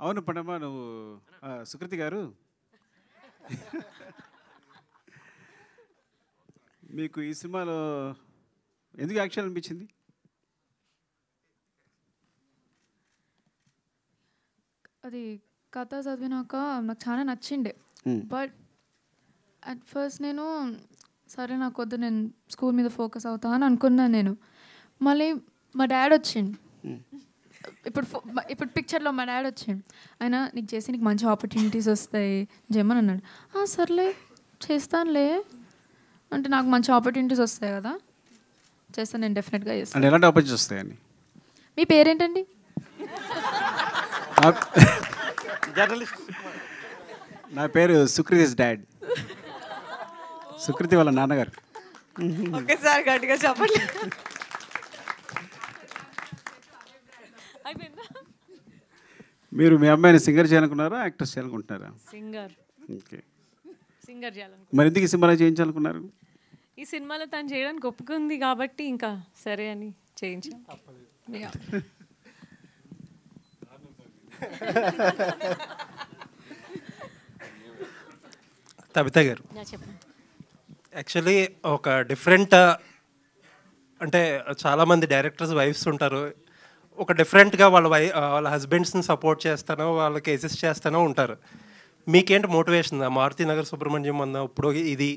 అవును పడమ్మా నువ్వు సుకృతి గారు మీకు ఈ సినిమాలో ఎందుకు యాక్షన్ అనిపించింది? అది కథ చదివినాక నాకు చాలా నచ్చిండే. బట్ అట్ ఫస్ట్ నేను సరే నాకు వద్దు, నేను స్కూల్ మీద ఫోకస్ అవుతా అని అనుకున్నాను నేను. మళ్ళీ మా డాడ్ వచ్చిండు. ఇప్పుడు పిక్చర్లో మా డాడ్ వచ్చిండు. ఆయన నీకు చేసి నీకు మంచి ఆపర్చునిటీస్ వస్తాయి జమ్మని అన్నాడు. సర్లే చేస్తానులే అంటే నాకు మంచి ఆపర్చునిటీస్ వస్తాయి కదా, చేస్తాను నేను, డెఫినెట్గా చేస్తాను. ఎలాంటి ఆపర్చునిటీస్ వస్తాయని? మీ పేరేంటండి? జర్నలిస్ట్. నా పేరు సుకృతిస్ డాడ్. సుకృతి వాళ్ళ నాన్నగారు. ఒకేసారి గట్టిగా చెప్పండి. మీరు మీ అమ్మాయిని సింగర్ చేయాలనుకున్నారా, యాక్ట్రెస్ చేయాలనుకుంటున్నారా? సింగర్. ఓకే. సింగర్ చేయాలనుకుంటున్నారు. మరి ఎందుకు ఈ సినిమాలో చేయించాలనుకున్నారు? ఈ సినిమాలో తను చేయడానికి ఒప్పుకుంది కాబట్టి ఇంకా సరే అని చేయించాం. తబిత గారు, యాక్చువల్లీ ఒక డిఫరెంట్ అంటే చాలామంది డైరెక్టర్స్ వైఫ్స్ ఉంటారు, ఒక డిఫరెంట్గా వాళ్ళ హస్బెండ్స్ని సపోర్ట్ చేస్తానో వాళ్ళకి అసిస్ట్ చేస్తానో ఉంటారు. మీకేంటి మోటివేషన్? మారుతి నగర్ సుబ్రహ్మణ్యం అన్న ఇప్పుడు ఇది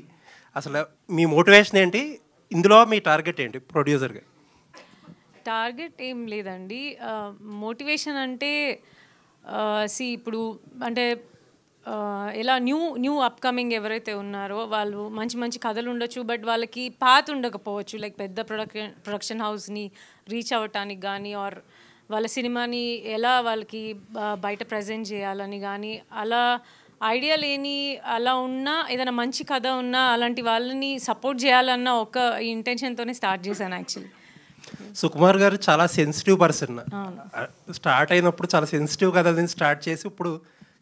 అసలు మీ మోటివేషన్ ఏంటి? ఇందులో మీ టార్గెట్ ఏంటి ప్రొడ్యూసర్గా? టార్గెట్ ఏం లేదండి. మోటివేషన్ అంటే ఇప్పుడు అంటే ఎలా న్యూ అప్కమింగ్ ఎవరైతే ఉన్నారో వాళ్ళు మంచి మంచి కథలు ఉండొచ్చు, బట్ వాళ్ళకి పాత ఉండకపోవచ్చు. లైక్ పెద్ద ప్రొడక్షన్ హౌస్ని రీచ్ అవ్వటానికి కానీ, ఆర్ వాళ్ళ సినిమాని ఎలా వాళ్ళకి బయట ప్రజెంట్ చేయాలని కానీ, అలా ఐడియా లేని అలా ఉన్నా, ఏదైనా మంచి కథ ఉన్నా అలాంటి వాళ్ళని సపోర్ట్ చేయాలన్న ఒక ఇంటెన్షన్తోనే స్టార్ట్ చేశాను యాక్చువల్లీ. సుకుమార్ గారు చాలా సెన్సిటివ్ పర్సన్. స్టార్ట్ అయినప్పుడు చాలా సెన్సిటివ్ కథలని స్టార్ట్ చేసి ఇప్పుడు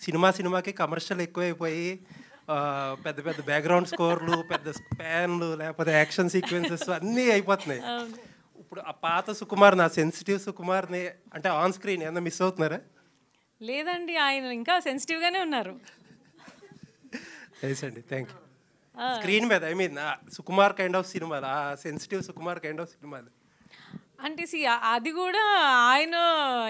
సినిమాకి కమర్షియల్ ఎక్కువైపోయి పెద్ద పెద్ద బ్యాక్గ్రౌండ్ స్కోర్లు, పెద్ద స్పాన్లు, లేకపోతే యాక్షన్ సీక్వెన్సెస్ అన్నీ అయిపోతున్నాయి. ఇప్పుడు ఆ పాత సుకుమార్, నా సెన్సిటివ్ సుకుమార్ని అంటే ఆన్ స్క్రీన్ ఏమన్నా మిస్ అవుతున్నారా? లేదండి, ఆయన ఇంకా సెన్సిటివ్గానే ఉన్నారు. నైస్ అండి, థ్యాంక్ యూ. స్క్రీన్ మీద I mean Sukumar kind of సినిమాలు, ఆ సెన్సిటివ్ సుకుమార్ కైండ్ ఆఫ్ సినిమాలు అంటే అది కూడా ఆయన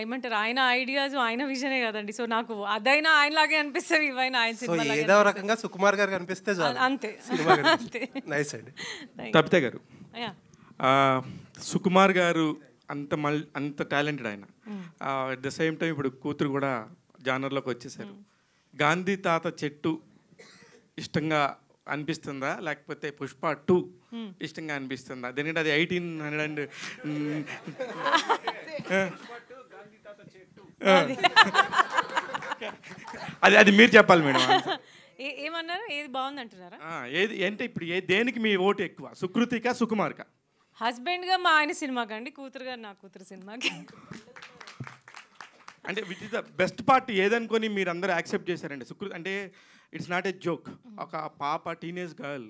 ఏమంటారు, ఆయన ఐడియాస్, ఆయన విజనే కదండి. సో నాకు అదైనా ఆయనలాగే అనిపిస్తుంది, ఇవైనా ఆయన సినిమా ఏదో రకంగా సుకుమార్ గారు కనిపిస్తే అంతే. నైస్ అండి. తబిత గారు, సుకుమార్ గారు అంత టాలెంటెడ్ ఆయన. అట్ ద సేమ్ టైం ఇప్పుడు కూతురు కూడా జానర్లోకి వచ్చేసారు. గాంధీ తాత చెట్టు ఇష్టంగా అనిపిస్తుందా, లేకపోతే పుష్ప 2 ఇష్టంగా అనిపిస్తుందా? ఎందుకంటే అది 1800 అది మీరు చెప్పాలి మేడం. ఏమన్నారు? ఏది బాగుంది అంటున్నారా? ఏది అంటే ఇప్పుడు దేనికి మీ ఓటు ఎక్కువ, సుకృతికా సుకుమార్కా? హస్బెండ్గా మా ఆయన సినిమాకండి, కూతురుగా నా కూతురు సినిమాకి. అంటే which is the best part ఏదనుకొని మీరు అందరూ యాక్సెప్ట్ చేశారండి? సుకృతి అంటే ఇట్స్ నాట్ ఏ జోక్. ఒక పాప, టీనేజ్ గర్ల్,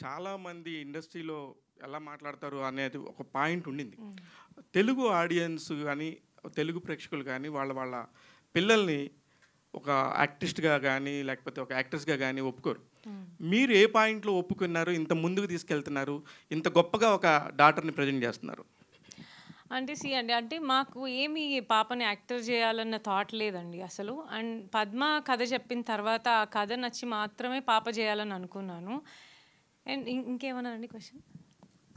చాలామంది ఇండస్ట్రీలో ఎలా మాట్లాడతారు అనేది ఒక పాయింట్ ఉండింది. తెలుగు ఆడియన్స్ కానీ, తెలుగు ప్రేక్షకులు కానీ వాళ్ళ పిల్లల్ని ఒక యాక్టిస్ట్గా కానీ లేకపోతే ఒక యాక్ట్రెస్గా కానీ ఒప్పుకోరు. మీరు ఏ పాయింట్లో ఒప్పుకున్నారు, ఇంత ముందుకు తీసుకెళ్తున్నారు, ఇంత గొప్పగా ఒక డాటర్ని ప్రజెంట్ చేస్తున్నారు? అంటే మాకు ఏమి పాపని యాక్టర్ చేయాలన్న థాట్ లేదండి అసలు. అండ్ పద్మ కథ చెప్పిన తర్వాత ఆ కథ నచ్చి మాత్రమే పాప చేయాలని అనుకున్నాను. అండ్ ఇంకేమన్నా అండి క్వశ్చన్?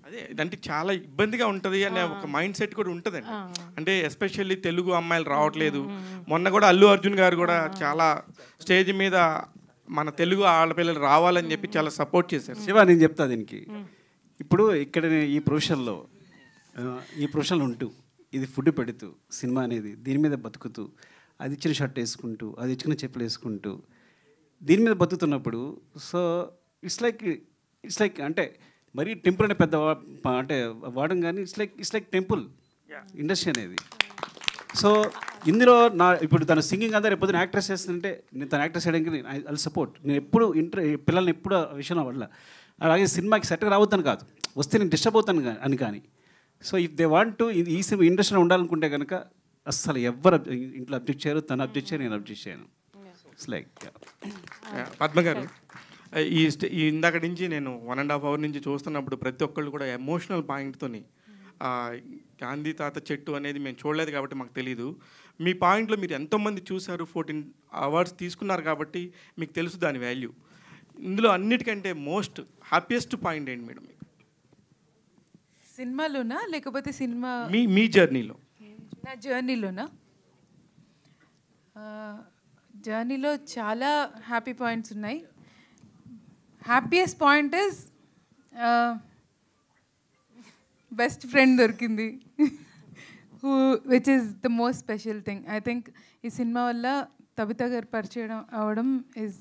అదే అంటే చాలా ఇబ్బందిగా ఉంటుంది అనే ఒక మైండ్ సెట్ కూడా ఉంటుందండి. అంటే ఎస్పెషల్లీ తెలుగు అమ్మాయిలు రావట్లేదు. మొన్న కూడా అల్లు అర్జున్ గారు కూడా చాలా స్టేజ్ మీద మన తెలుగు ఆడపిల్లలు రావాలని చెప్పి చాలా సపోర్ట్ చేశారు. శివ, నేను చెప్తా దీనికి. ఇప్పుడు ఇక్కడ ఈ ప్రొఫెషన్లో ఉంటూ, ఇది ఫుడ్ పెడుతూ, సినిమా అనేది దీని మీద బతుకుతూ, అది ఇచ్చిన షర్ట్ వేసుకుంటూ, అది ఇచ్చిన చెప్పులు వేసుకుంటూ, దీని మీద బతుకుతున్నప్పుడు, సో ఇట్స్ లైక్ అంటే మరీ టెంపుల్ అనే పెద్ద అంటే వాడడం కానీ, ఇట్స్ లైక్ టెంపుల్ ఇండస్ట్రీ అనేది. సో ఇందులో ఇప్పుడు తన సింగింగ్ అంతా రేపు పొద్దున యాక్ట్రెస్ చేస్తుంటే నేను తన యాక్ట్రెస్ చేయడానికి ఐ సపోర్ట్. నేను ఎప్పుడు పిల్లల్ని ఎప్పుడు ఆ విషయంలో వల్ల అలాగే సినిమాకి సెట్గా రావద్దని కాదు, వస్తే నేను డిస్టర్బ్ అవుతాను అని కానీ. So if they want to ఈ ఇండస్ట్రీలో ఉండాలనుకుంటే కనుక అస్సలు ఎవరు ఇంట్లో అబ్జెక్ట్ చేయరు, తను అబ్జెక్ట్ చేయరు, నేను అబ్జెక్ట్ చేయను. ఇట్స్ లైక్ పద్మ గారు, ఈ ఇందాక నుంచి నేను 1.5 hours నుంచి చూస్తున్నప్పుడు ప్రతి ఒక్కళ్ళు కూడా ఎమోషనల్ పాయింట్తోని గాంధీ తాత చెట్టు అనేది మేము చూడలేదు కాబట్టి మాకు తెలీదు. మీ పాయింట్లో మీరు ఎంతోమంది చూశారు, 14 hours తీసుకున్నారు కాబట్టి మీకు తెలుసు దాని వాల్యూ. ఇందులో అన్నిటికంటే మోస్ట్ హ్యాపీయెస్ట్ పాయింట్ ఏంటి మేడం మీకు సినిమాలోనా లేకపోతే సినిమా మీ జర్నీలో? నా జర్నీలోనా? జర్నీలో చాలా హ్యాపీ పాయింట్స్ ఉన్నాయి. Happiest point is best friend దొరికింది, which is the most special thing. I think ఈ సినిమా వల్ల తబిత గారు పరిచయం అవ్వడం is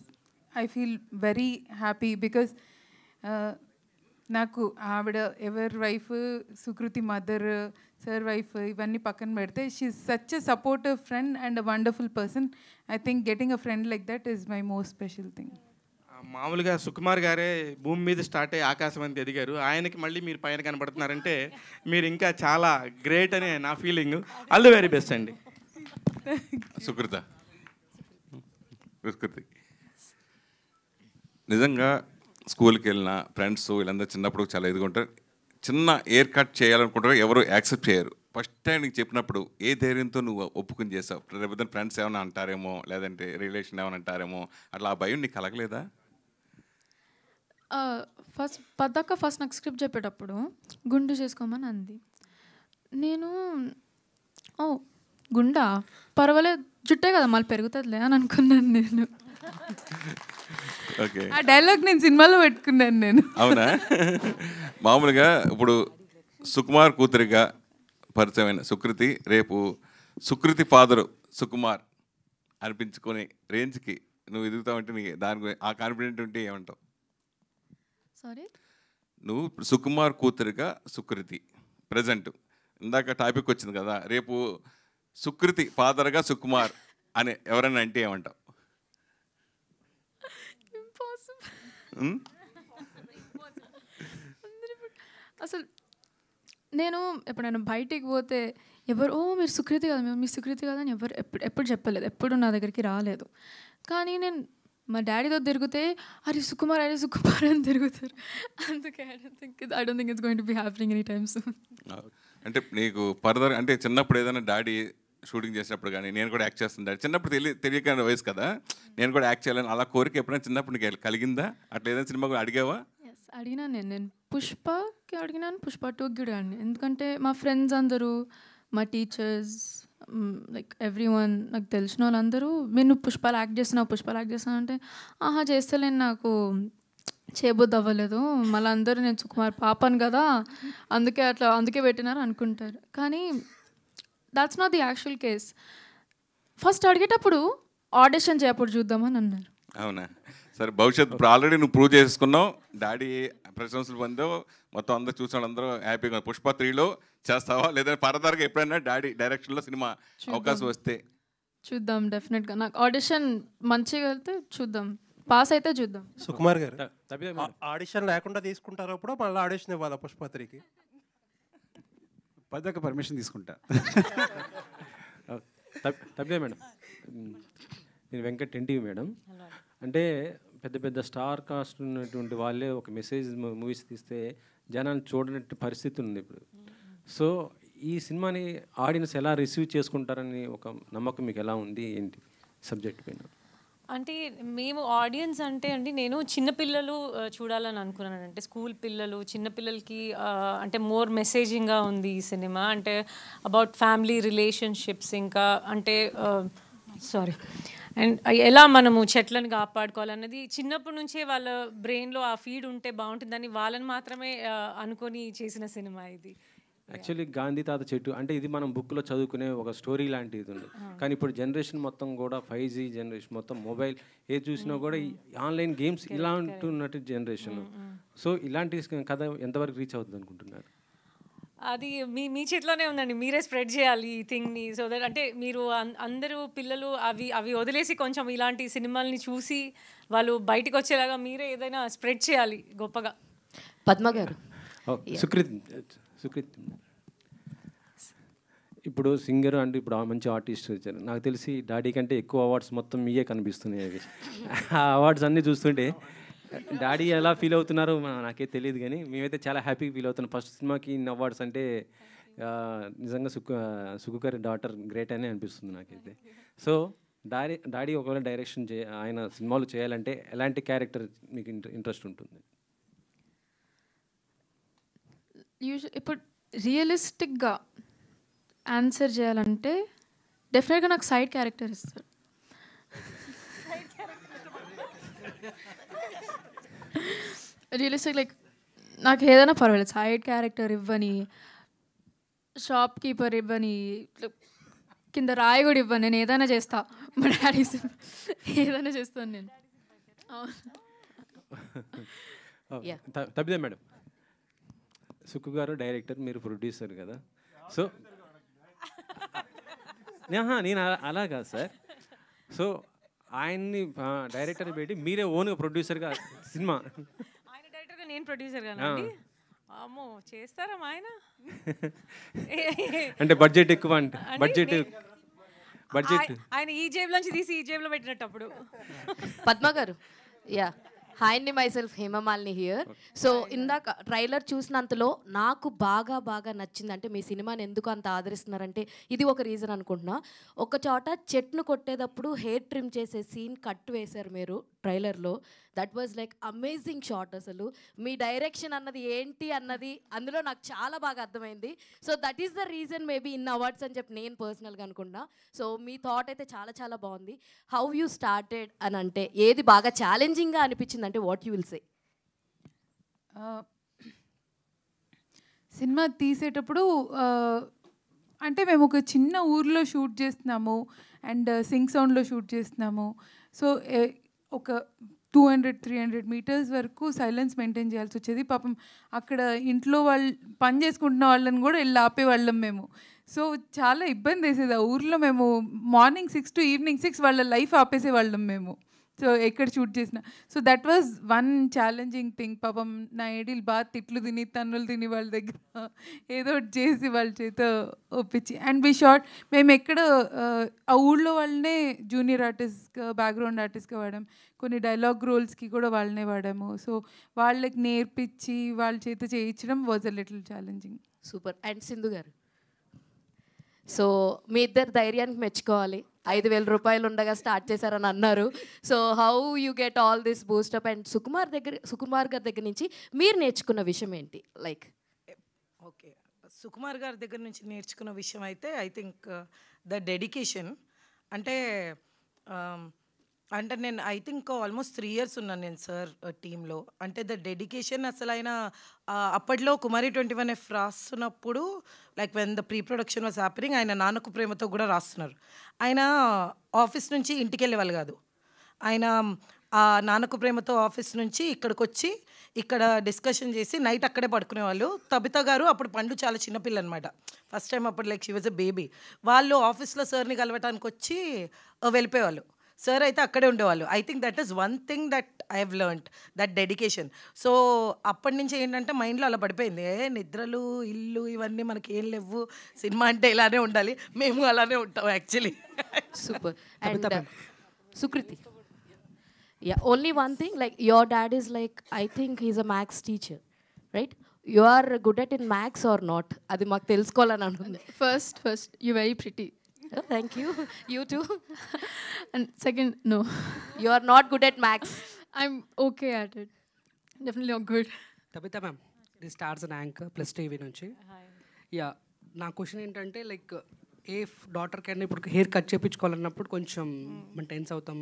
I feel very happy. Because నాకు ఆవిడ ఎవరి wife, Sukriti mother, sir wife ఇవన్నీ పక్కన పెడితే she is such a supportive friend and a wonderful person. I think getting a friend like that is my most special thing. మామూలుగా సుకుమార్ గారే భూమి మీద స్టార్ట్ అయ్యి ఆకాశం అంత ఎదిగారు, ఆయనకి మళ్ళీ మీరు పైన కనబడుతున్నారంటే మీరు ఇంకా చాలా గ్రేట్ అని నా feeling. All the very best అండి. సుకృతి నిజంగా స్కూల్కి వెళ్ళిన ఫ్రెండ్స్ వీళ్ళందరూ చిన్నప్పుడు చాలా ఎదుగుంటారు. చిన్న ఎయిర్ కట్ చేయాలనుకుంటారు, ఎవరు యాక్సెప్ట్ చేయరు. ఫస్ట్ టైం నీకు చెప్పినప్పుడు ఏ ధైర్యంతో నువ్వు ఒప్పుకుని చేసావు? రేపు ఫ్రెండ్స్ ఏమైనా అంటారేమో, లేదంటే రిలేషన్ ఏమైనా అంటారేమో, అట్లా ఆ భయం నీకు కలగలేదా? ఫస్ట్ నాకు స్క్రిప్ట్ చెప్పేటప్పుడు గుండు చేసుకోమని అంది. నేను గుండా పర్వాలేదు, జుట్టే కదా మళ్ళీ పెరుగుతుందిలే అని అనుకున్నాను నేను. ఆ డైలాగ్ నేను సినిమాలో పెట్టుకున్నాను నేను. అవునా? మామూలుగా ఇప్పుడు సుకుమార్ కూతురిగా పరిచయమైన సుకృతి రేపు సుకృతి ఫాదరు సుకుమార్ అనిపించుకునే రేంజ్కి నువ్వు ఎదుగుతావంటే నీకు దాని గురించి ఆ కాన్ఫిడెంట్ ఉంటే ఏమంటావు? సారీ, నువ్వు సుకుమార్ కూతురిగా సుకృతి ప్రజెంట్ ఇందాక టాపిక్ వచ్చింది కదా, రేపు సుకృతి ఫాదర్గా సుకుమార్ అని ఎవరైనా అంటే ఏమంటావు? అసలు నేను ఎప్పుడైనా బయటికి పోతే ఎవరు మీరు సుకృతి కదా, మీ సుకృతి కదా అని ఎవరు ఎప్పుడు చెప్పలేదు, ఎప్పుడు నా దగ్గరికి రాలేదు. కానీ నేను మా డాడీతో తిరిగితే అరే సుకుమార్ అని తిరుగుతారు. అందుకే I don't think it's going to be happening any time soon. అంటే నీకు ఫర్దర్ అంటే చిన్నప్పుడు ఏదైనా డాడీ షూటింగ్ చేసినప్పుడు కానీ నేను కూడా యాక్ట్ చేస్తాను డాడీ, చిన్నప్పుడు తెలియక వయసు కదా, నేను కూడా యాక్ట్ చేయాలని అలా కోరిక ఎప్పుడైనా చిన్నప్పుడు నీకు కలిగిందా? అట్లా ఏదైనా సినిమా కూడా అడిగావా? అడిగినాను నేను పుష్పకి అడిగినాను, పుష్ప 2కి కూడా అడిగాను. ఎందుకంటే మా ఫ్రెండ్స్ అందరూ, మా టీచర్స్, లైక్ ఎవ్రీ వన్, నాకు తెలిసిన వాళ్ళందరూ నువ్వు పుష్పాలు యాక్ట్ చేస్తున్నావు అంటే ఆహా చేస్తలేను, నాకు చేయబుద్ధి అవ్వలేదు, మళ్ళీ అందరూ నేను సుకుమార్ పాపను కదా అందుకే పెట్టినారు అనుకుంటారు. కానీ that's not the actual case. First అడిగేటప్పుడు ఆడిషన్ చేయప్పుడు చూద్దామని అన్నారు. అవునా? సరే, భవిష్యత్తు ఇప్పుడు ఆల్రెడీ నువ్వు ప్రూవ్ చేసుకున్నావు, డాడీ ప్రశంసలు పొందావు, మొత్తం అందరూ చూసిన వాళ్ళందరూ హ్యాపీగా. పుష్ప 3లో చేస్తావా లేదా ఫర్దర్గా ఎప్పుడైనా డాడీ డైరెక్షన్లో సినిమా అవకాశం వస్తే? చూద్దాం, డెఫినెట్గా. నాకు ఆడిషన్ మంచిగా వెళ్తే చూద్దాం, పాస్ అయితే చూద్దాం. సుకుమార్ గారు ఆడిషన్ లేకుండా తీసుకుంటారు అప్పుడు మళ్ళీ ఆడిషన్ ఇవ్వాలా పుష్ప 3కి? పదక పర్మిషన్ తీసుకుంటా. తప్పే మేడం, నేను వెంకట్ ఎన్టీవీ మేడం. అంటే పెద్ద పెద్ద స్టార్ కాస్ట్ ఉన్నటువంటి వాళ్ళే ఒక మెసేజ్ మూవీస్ తీస్తే జనాన్ని చూడనట్టు పరిస్థితి ఉంది ఇప్పుడు. సో ఈ సినిమాని ఆడియన్స్ ఎలా రిసీవ్ చేసుకుంటారని ఒక నమ్మకం మీకు ఎలా ఉంది, ఏంటి సబ్జెక్ట్ పైన? అంటే మేము ఆడియన్స్ అంటే అండి, నేను చిన్నపిల్లలు చూడాలని అనుకున్నాను. అంటే స్కూల్ పిల్లలు, చిన్నపిల్లలకి అంటే మోర్ మెసేజింగ్గా ఉంది ఈ సినిమా. అంటే అబౌట్ ఫ్యామిలీ రిలేషన్షిప్స్, ఇంకా అంటే అండ్ ఎలా మనము చెట్లను కాపాడుకోవాలన్నది చిన్నప్పటి నుంచే వాళ్ళ బ్రెయిన్లో ఆ ఫీడ్ ఉంటే బాగుంటుందని వాళ్ళని మాత్రమే అనుకొని చేసిన సినిమా ఇది. యాక్చువల్లీ గాంధీ తాత చెట్టు అంటే ఇది మనం బుక్లో చదువుకునే ఒక స్టోరీ లాంటిది ఉంది. కానీ ఇప్పుడు జనరేషన్ మొత్తం కూడా 5G జనరేషన్, మొత్తం మొబైల్ ఏది చూసినా కూడా ఈ ఆన్లైన్ గేమ్స్ ఇలా ఉంటున్నట్టు జనరేషన్. సో ఇలాంటి కథ ఎంతవరకు రీచ్ అవుతుంది అనుకుంటున్నారు? అది మీ చేతిలోనే ఉందండి, మీరే స్ప్రెడ్ చేయాలి ఈ థింగ్ని. సో దట్ అంటే మీరు అందరూ పిల్లలు అవి వదిలేసి కొంచెం ఇలాంటి సినిమాల్ని చూసి వాళ్ళు బయటకు వచ్చేలాగా మీరే ఏదైనా స్ప్రెడ్ చేయాలి గొప్పగా. పద్మ గారు, సుకృతి ఇప్పుడు సింగర్ అంటే ఇప్పుడు మంచి ఆర్టిస్ట్ వచ్చారు, నాకు తెలిసి డాడీ కంటే ఎక్కువ అవార్డ్స్ మొత్తం మీయే కనిపిస్తున్నాయి. అవి ఆ అవార్డ్స్ అన్నీ చూస్తుంటే డాడీ ఎలా ఫీల్ అవుతున్నారో నాకే తెలియదు, కానీ మేమైతే చాలా హ్యాపీగా ఫీల్ అవుతున్నాం. ఫస్ట్ సినిమాకి ఇన్ని అవార్డ్స్ అంటే నిజంగా సుక్కు గారి డాటర్ గ్రేట్ అని అనిపిస్తుంది నాకైతే. సో డాడీ ఒకవేళ డైరెక్షన్ ఆయన సినిమాలు చేయాలంటే ఎలాంటి క్యారెక్టర్ మీకు ఇంట్రెస్ట్ ఉంటుంది? ఇప్పుడు రియలిస్టిక్గా ఆన్సర్ చేయాలంటే డెఫినెట్గా నాకు సైడ్ క్యారెక్టర్ ఇస్తారు. రియలిస్టిక్ లైక్ నాకు ఏదైనా పర్వాలేదు, సైడ్ క్యారెక్టర్ ఇవ్వని, షాప్ కీపర్ ఇవ్వని, కింద రాయి కూడా ఇవ్వను, నేను ఏదైనా చేస్తా. మా డాడీ ఏదైనా చేస్తాను నేను. తప్పిదే మేడం, సుక్కు గారు డైరెక్టర్, మీరు ప్రొడ్యూసర్ కదా. సో నేను అలా కాదు సార్. సో ఆయన్ని డైరెక్టర్ పెట్టి మీరే ఓన్గా ప్రొడ్యూసర్గా సినిమా, ఆయన డైరెక్టర్గా నేను ప్రొడ్యూసర్ కానండి. అమ్మో చేస్తారా ఆయన? అంటే బడ్జెట్ ఎక్కువ, అంటే బడ్జెట్ ఆయన ఈ జేబులోంచి తీసి ఈ జేబులో పెట్టినప్పుడు. పద్మ గారు, యా, హాయ్ అండి, myself Hemamalini here. So ఇందాక ట్రైలర్ చూసినంతలో నాకు బాగా నచ్చింది, అంటే మీ సినిమాని ఎందుకు అంత ఆదరిస్తున్నారంటే ఇది ఒక రీజన్ అనుకుంటున్నా. ఒక చోట చెట్ను కొట్టేటప్పుడు హెయిర్ ట్రిమ్ చేసే సీన్ కట్ వేశారు మీరు ట్రైలర్లో. That was like amazing shot. అసలు మీ డైరెక్షన్ అన్నది ఏంటి అన్నది అందులో నాకు చాలా బాగా అర్థమైంది. So that is the reason maybe in awards అని చెప్పి నేను పర్సనల్గా అనుకున్నా. సో మీ థాట్ అయితే చాలా బాగుంది. హౌ యూ స్టార్టెడ్ అని అంటే ఏది బాగా ఛాలెంజింగ్గా అనిపించింది అంటే what you will say? Cinema తీసేటప్పుడు అంటే మేము ఒక చిన్న ఊర్లో షూట్ చేస్తున్నాము అండ్ సింగ్ సౌండ్లో షూట్ చేస్తున్నాము. సో ఒక 200-300 మీటర్స్ వరకు సైలెన్స్ మెయింటైన్ చేయాల్సి వచ్చేది. పాపం అక్కడ ఇంట్లో వాళ్ళు పని చేసుకుంటున్న వాళ్ళని కూడా వెళ్ళి ఆపేవాళ్ళం మేము. సో చాలా ఇబ్బంది వేసేది ఆ ఊర్లో. మేము మార్నింగ్ 6 to ఈవినింగ్ 6 వాళ్ళ లైఫ్ ఆపేసేవాళ్ళం మేము. సో ఎక్కడ షూట్ చేసిన. So that was one challenging thing. పాపం నా ఏడీలు బాగా తిట్లు తిని తన్నులు తిని వాళ్ళ దగ్గర ఏదో ఒకటి చేసి వాళ్ళ చేత ఒప్పించి అండ్ వి షార్ట్. మేము ఎక్కడ ఆ ఊళ్ళో వాళ్ళనే జూనియర్ ఆర్టిస్ట్గా, బ్యాక్గ్రౌండ్ ఆర్టిస్ట్గా వాడాం. కొన్ని డైలాగ్ రోల్స్కి కూడా వాళ్ళనే వాడాము. సో వాళ్ళకి నేర్పించి వాళ్ళ చేత చేయించడం was a little challenging. Super. And Sindhu గారు, సో మీ ఇద్దరు ధైర్యానికి మెచ్చుకోవాలి. 5,000 రూపాయలు ఉండగా స్టార్ట్ చేశారని అన్నారు. So how you get all this boost up? And Sukumar గారి దగ్గర నుంచి మీరు నేర్చుకున్న విషయం ఏంటి? లైక్ ఓకే, సుకుమార్ గారి దగ్గర నుంచి నేర్చుకున్న విషయం అయితే ఐ థింక్ ద డెడికేషన్. అంటే నేను ఐ థింక్ ఆల్మోస్ట్ 3 years ఉన్నాను నేను సార్ టీంలో. అంటే ద డెడికేషన్ అసలు ఆయన అప్పట్లో కుమారి 21F రాస్తున్నప్పుడు like when the pre production was happening, ఆయన నాన్నకు ప్రేమతో కూడా రాస్తున్నారు. ఆయన ఆఫీస్ నుంచి ఇంటికి వెళ్ళేవాళ్ళు కాదు. ఆయన ఆ నాన్నకు ప్రేమతో ఆఫీస్ నుంచి ఇక్కడికి వచ్చి ఇక్కడ డిస్కషన్ చేసి నైట్ అక్కడే పడుకునేవాళ్ళు. తబిత గారు అప్పుడు పండు చాలా చిన్నపిల్ల అనమాట, ఫస్ట్ టైం అప్పుడు like she was a baby. వాళ్ళు ఆఫీస్లో సార్ని కలవటానికి వచ్చి వెళ్ళిపోయేవాళ్ళు. సార్ అయితే అక్కడే ఉండేవాళ్ళు. I think that is one thing that I have learned, that dedication. So అప్పటి నుంచి ఏంటంటే మైండ్లో అలా పడిపోయింది, నిద్రలు ఇల్లు ఇవన్నీ మనకి ఏం లేవు, సినిమా అంటే ఇలానే ఉండాలి, మేము అలానే ఉంటాం actually. Super. And Sukriti, yeah, only one thing, like your dad is like I think he's a maths teacher, right? You are good at in maths or not? అది మాకు తెలుసుకోవాలని అనుకుంది. First you very pretty. Oh, thank you. You too. And second, no. You are not good at maths. I'm okay at it. Definitely not good. Tabitha ma'am, this stars an anchor plus TV నుంచి. Yeah, నా question ఏంటంటే like a daughter కన్నా ఇప్పుడు hair cut చేయించుకోవాలన్నప్పుడు కొంచెం మనం tense అవుతాం,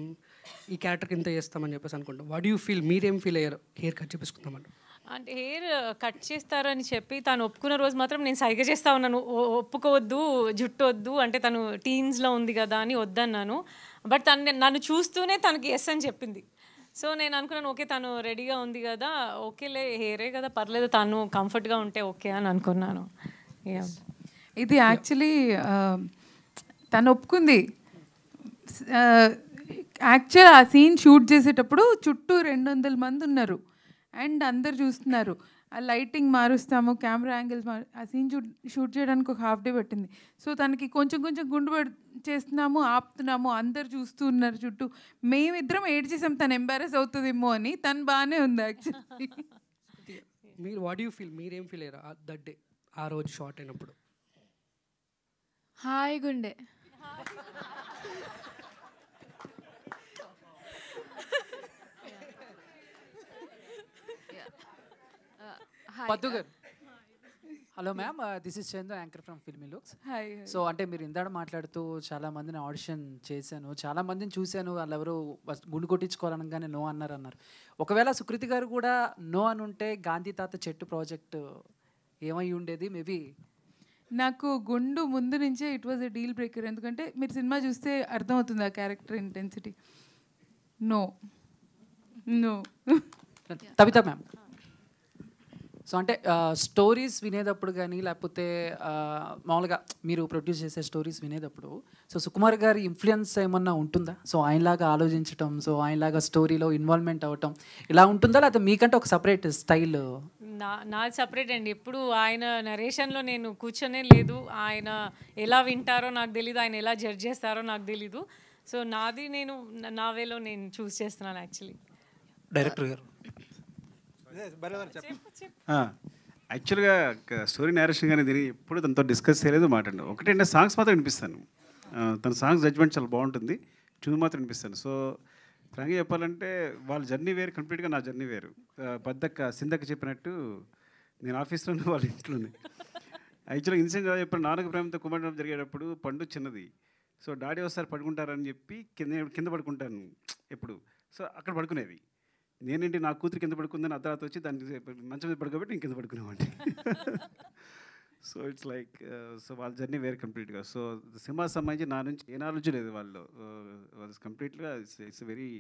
ఈ క్యారెక్టర్కి ఇంత చేస్తామని చెప్పేసి అనుకుంటాం. వాట్ యూ ఫీల్, మీరేం ఫీల్ అయ్యారు హెయిర్ కట్ చేయించుకుందామని? అంటే హెయిర్ కట్ చేస్తారని చెప్పి తను ఒప్పుకున్న రోజు మాత్రం నేను సైగ చేస్తా ఉన్నాను, ఒప్పుకోవద్దు, జుట్టు వద్దు, అంటే తను టీన్స్లో ఉంది కదా అని వద్దన్నాను. బట్ నన్ను చూస్తూనే తనకి ఎస్ అని చెప్పింది. సో నేను అనుకున్నాను ఓకే తను రెడీగా ఉంది కదా, ఓకేలే హెయిరే కదా పర్లేదు, తను కంఫర్ట్గా ఉంటే ఓకే అని అనుకున్నాను. ఇది యాక్చువల్లీ తను ఒప్పుకుంది. యాక్చువల్ ఆ సీన్ షూట్ చేసేటప్పుడు చుట్టూ 200 మంది ఉన్నారు అండ్ అందరు చూస్తున్నారు. ఆ లైటింగ్ మారుస్తాము, కెమెరా యాంగిల్స్ ఆ సీన్ షూట్ చేయడానికి ఒక హాఫ్ డే పట్టింది. సో తనకి కొంచెం కొంచెం చేస్తున్నాము, ఆపుతున్నాము, అందరు చూస్తూ ఉన్నారు చుట్టూ. మేమిద్దరం ఏడ్ చేసాం తను ఎంబారెస్ అవుతుందేమో అని. తను బాగానే ఉంది యాక్చువల్లీ. మీరు వాట్ యూ ఫీల్, మీరేం ఫీల్ అయ్యారు దట్ డే, ఆ రోజు షార్ట్ అయినప్పుడు? హాయ్ గుండె. పద్దు గారు, hello ma'am, this is Chandu, anchor from filmy looks. Hi. So అంటే మీరు ఇందాక మాట్లాడుతూ చాలా మందిని ఆడిషన్ చేశాను, చాలా మందిని చూశాను, వాళ్ళు ఎవరు గుండు కొట్టించుకోవాలనగానే నో అన్నారు. ఒకవేళ సుకృతి గారు కూడా నో అని ఉంటే గాంధీ తాత చెట్టు ప్రాజెక్ట్ ఏమై ఉండేది? మేబీ నాకు గుండు ముందు నుంచే it was a deal breaker. ఎందుకంటే మీరు సినిమా చూస్తే అర్థమవుతుంది ఆ character intensity. No no. Tabitha ma'am, so అంటే స్టోరీస్ వినేటప్పుడు కానీ లేకపోతే మామూలుగా మీరు ప్రొడ్యూస్ చేసే స్టోరీస్ వినేటప్పుడు సో సుకుమార్ గారి ఇన్ఫ్లుయెన్స్ ఏమన్నా ఉంటుందా? సో ఆయనలాగా ఆలోచించటం, సో ఆయనలాగా స్టోరీలో ఇన్వాల్వ్మెంట్ అవ్వటం ఇలా ఉంటుందా, లేకపోతే మీకంటే ఒక సపరేట్ స్టైల్? నాది సపరేట్ అండి. ఎప్పుడు ఆయన నరేషన్లో నేను కూర్చొనే లేదు. ఆయన ఎలా వింటారో నాకు తెలీదు, ఆయన ఎలా జడ్జ్ చేస్తారో నాకు తెలీదు. సో నాది నేను నా వేలో నేను చూస్ చేస్తున్నాను యాక్చువల్లీ. డైరెక్టర్ గారు యాక్చువల్గా స్టోరీ నేరేషన్ కానీ దీన్ని ఎప్పుడు తనతో డిస్కస్ చేయలేదు, మాట్లాడు. ఒకటంటే సాంగ్స్ మాత్రం వినిపిస్తాను. తన సాంగ్స్ జడ్జ్మెంట్ చాలా బాగుంటుంది, ట్యూన్ మాత్రం వినిపిస్తాను. సో ఫ్రాంక్గా చెప్పాలంటే వాళ్ళ జర్నీ వేరు, కంప్లీట్గా నా జర్నీ వేరు. బద్దక్క సిందక్క చెప్పినట్టు నేను ఆఫీస్లోనే వాళ్ళ ఇంట్లోనే. యాక్చువల్గా ఇన్సిడెంట్ ఎలా చెప్పాను, నాన్నకు ప్రేమతో కుమారుడు జరిగేటప్పుడు పండు చిన్నది. సో డాడీ ఒకసారి పడుకుంటారని చెప్పి కింద పడుకుంటాను ఎప్పుడు. సో అక్కడ పడుకునేది. నేనేంటి నా కూతురు కింద పడుకుందని అర్ధరాత వచ్చి దానికి మంచం మీద పడుకోబెట్టి నేను కింద పడుకునేవాడిని. సో ఇట్స్ లైక్ సో వాళ్ళ జర్నీ వేరే కంప్లీట్గా. సో సినిమా సంబంధించి నా నుంచి ఏ నాలెడ్జ్ లేదు వాళ్ళు. కంప్లీట్గా ఇట్స్ వెరీ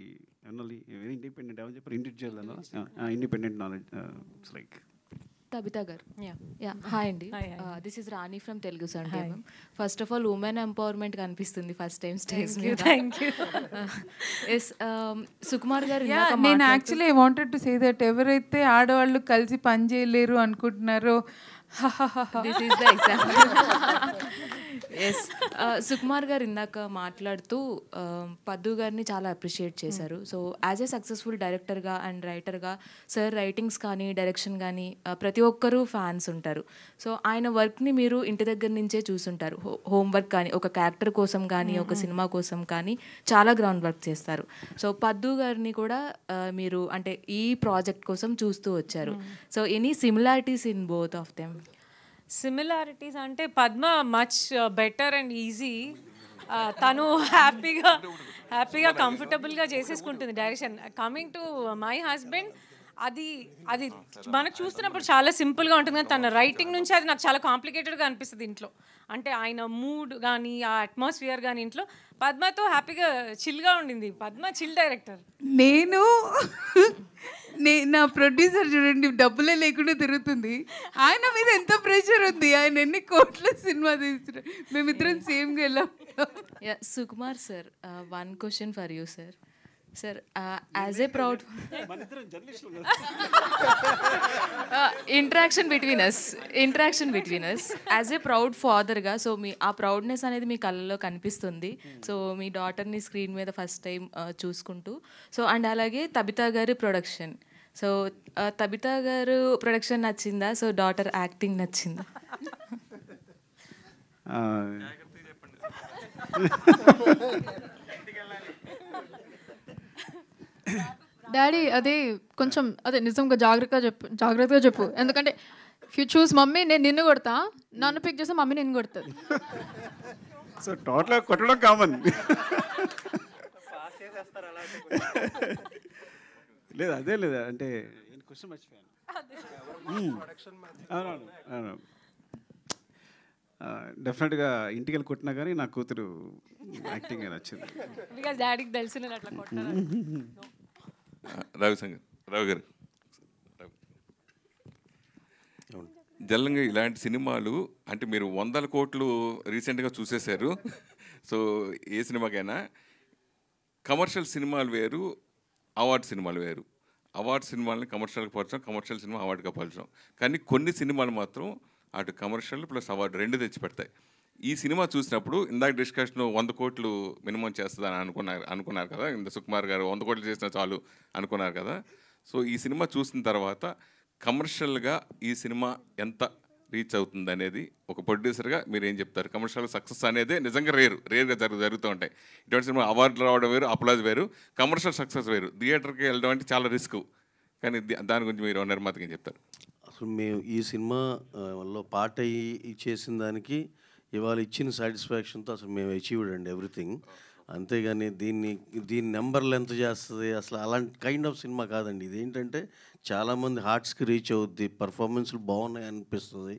వెరీ ఇండిపెండెంట్. ఎవరు చెప్పారు ఇండివిజువల్ అన్న independent knowledge. It's like Tabitha garu. Hi అండి, this is Rani from Telugu Sunday. First of all women empowerment కనిపిస్తుంది ఫస్ట్ టైం స్టేజ్ మీద. ఎస్, సుకుమార్ గారు నేను actually I wanted to say that ఎవరైతే ఆడవాళ్ళు కలిసి పని చేయలేరు అనుకుంటున్నారో this is the example. Yes, Sukumar garu ఇందాక మాట్లాడుతూ పద్దు గారిని చాలా అప్రిషియేట్ చేశారు. సో యాజ్ ఏ సక్సెస్ఫుల్ డైరెక్టర్గా అండ్ రైటర్గా సార్ రైటింగ్స్ కానీ డైరెక్షన్ కానీ ప్రతి ఒక్కరూ ఫ్యాన్స్ ఉంటారు. సో ఆయన వర్క్ని మీరు ఇంటి దగ్గర నుంచే చూసుంటారు. హోంవర్క్ కానీ ఒక క్యారెక్టర్ కోసం కానీ ఒక సినిమా కోసం కానీ చాలా గ్రౌండ్ వర్క్ చేస్తారు. సో పద్దు గారిని కూడా మీరు అంటే ఈ ప్రాజెక్ట్ కోసం చూస్తూ వచ్చారు. So any similarities in both of them? Similarities అంటే Padma much better and easy. తను హ్యాపీగా కంఫర్టబుల్గా చేసేసుకుంటుంది direction. Coming to my husband, అది మనకు చూస్తున్నప్పుడు చాలా సింపుల్గా ఉంటుంది, కానీ తన రైటింగ్ నుంచి అది నాకు చాలా కాంప్లికేటెడ్గా అనిపిస్తుంది ఇంట్లో. అంటే ఆయన మూడ్ కానీ ఆ అట్మాస్ఫియర్ కానీ ఇంట్లో పద్మతో హ్యాపీగా చిల్గా ఉండింది. Padma chill director. నా ప్రొడ్యూసర్ చూడండి, డబ్బులే లేకుండా తిరుగుతుంది. ఆయన మీద ఎంత ప్రెషర్ ఉంది, ఆయన ఎన్ని కోట్ల సినిమా తీస్తున్నారు. మేమిద్దరం సేమ్గా వెళ్ళాం. Sukumar sir, one question for you sir. Sir, as a proud interaction between us as a proud ఫాదర్గా, సో మీ ఆ ప్రౌడ్నెస్ అనేది మీ కళ్ళలో కనిపిస్తుంది. సో మీ డాటర్ని స్క్రీన్ మీద ఫస్ట్ టైం చూసుకుంటూ, సో అండ్ అలాగే తబితా గారి production. So Tabitha garu production నచ్చిందా? సో డాటర్ యాక్టింగ్ నచ్చిందా? డాడీ అదే కొంచెం అదే నిజంగా జాగ్రత్తగా చెప్పు. ఎందుకంటే ఇఫ్ యూ చూస్ మమ్మీ నేను నిన్ను కొడతా, నన్ను పిక్ చేస్తే మమ్మీ నిన్ను కొడుతుంది. సో టోటల్గా కొట్టడం కామన్. లేదు అదే లేదా అంటే క్వశ్చన్ మర్చిపోయాను. అవునవును, డెఫినెట్గా ఇంటికి వెళ్ళి కొట్టినా కానీ నా కూతురు యాక్టింగ్ నచ్చింది. బికాజ్ డాడీకి తెలుసు నేను అట్లా కొట్టాను. రావు గారు, జల్లంగా ఇలాంటి సినిమాలు అంటే మీరు 100 కోట్లు రీసెంట్గా చూసేశారు. సో ఏ సినిమాకైనా కమర్షియల్ సినిమాలు వేరు, అవార్డ్ సినిమాలు వేరు. అవార్డ్ సినిమాలని కమర్షియల్గా పరచడం, కమర్షియల్ సినిమా అవార్డుగా పరచడం. కానీ కొన్ని సినిమాలు మాత్రం అటు కమర్షియల్ ప్లస్ అవార్డు రెండు తెచ్చిపెడతాయి. ఈ సినిమా చూసినప్పుడు ఇందాక డిస్కషన్ 100 కోట్లు మినిమం చేస్తుందని అనుకున్నారు కదా, ఇంత సుకుమార్ గారు 100 కోట్లు చేసినా చాలు అనుకున్నారు కదా. సో ఈ సినిమా చూసిన తర్వాత కమర్షియల్గా ఈ సినిమా ఎంత రీచ్ అవుతుంది అనేది ఒక ప్రొడ్యూసర్గా మీరు ఏం చెప్తారు? కమర్షియల్ సక్సెస్ అనేది నిజంగా రేర్గా జరుగుతూ ఉంటాయి. ఇటువంటి సినిమా అవార్డులు రావడం వేరు, అప్లాజ్ వేరు, కమర్షియల్ సక్సెస్ వేరు. థియేటర్కి వెళ్ళడం అంటే చాలా రిస్క్. కానీ దాని గురించి మీరు నిర్మాతకి ఏం చెప్తారు? అసలు మేము ఈ సినిమాలో పార్ట్ అయ్యి చేసిన దానికి ఇవాళ ఇచ్చిన సాటిస్ఫాక్షన్తో అసలు మేము అచీవ్డ్ అండి ఎవ్రీథింగ్. అంతేగాని దీని నెంబర్లు ఎంత చేస్తుంది అసలు అలాంటి కైండ్ ఆఫ్ సినిమా కాదండి. ఇదేంటంటే చాలామంది హార్ట్స్కి రీచ్ అవుద్ది, పర్ఫార్మెన్స్లు బాగున్నాయి అనిపిస్తుంది,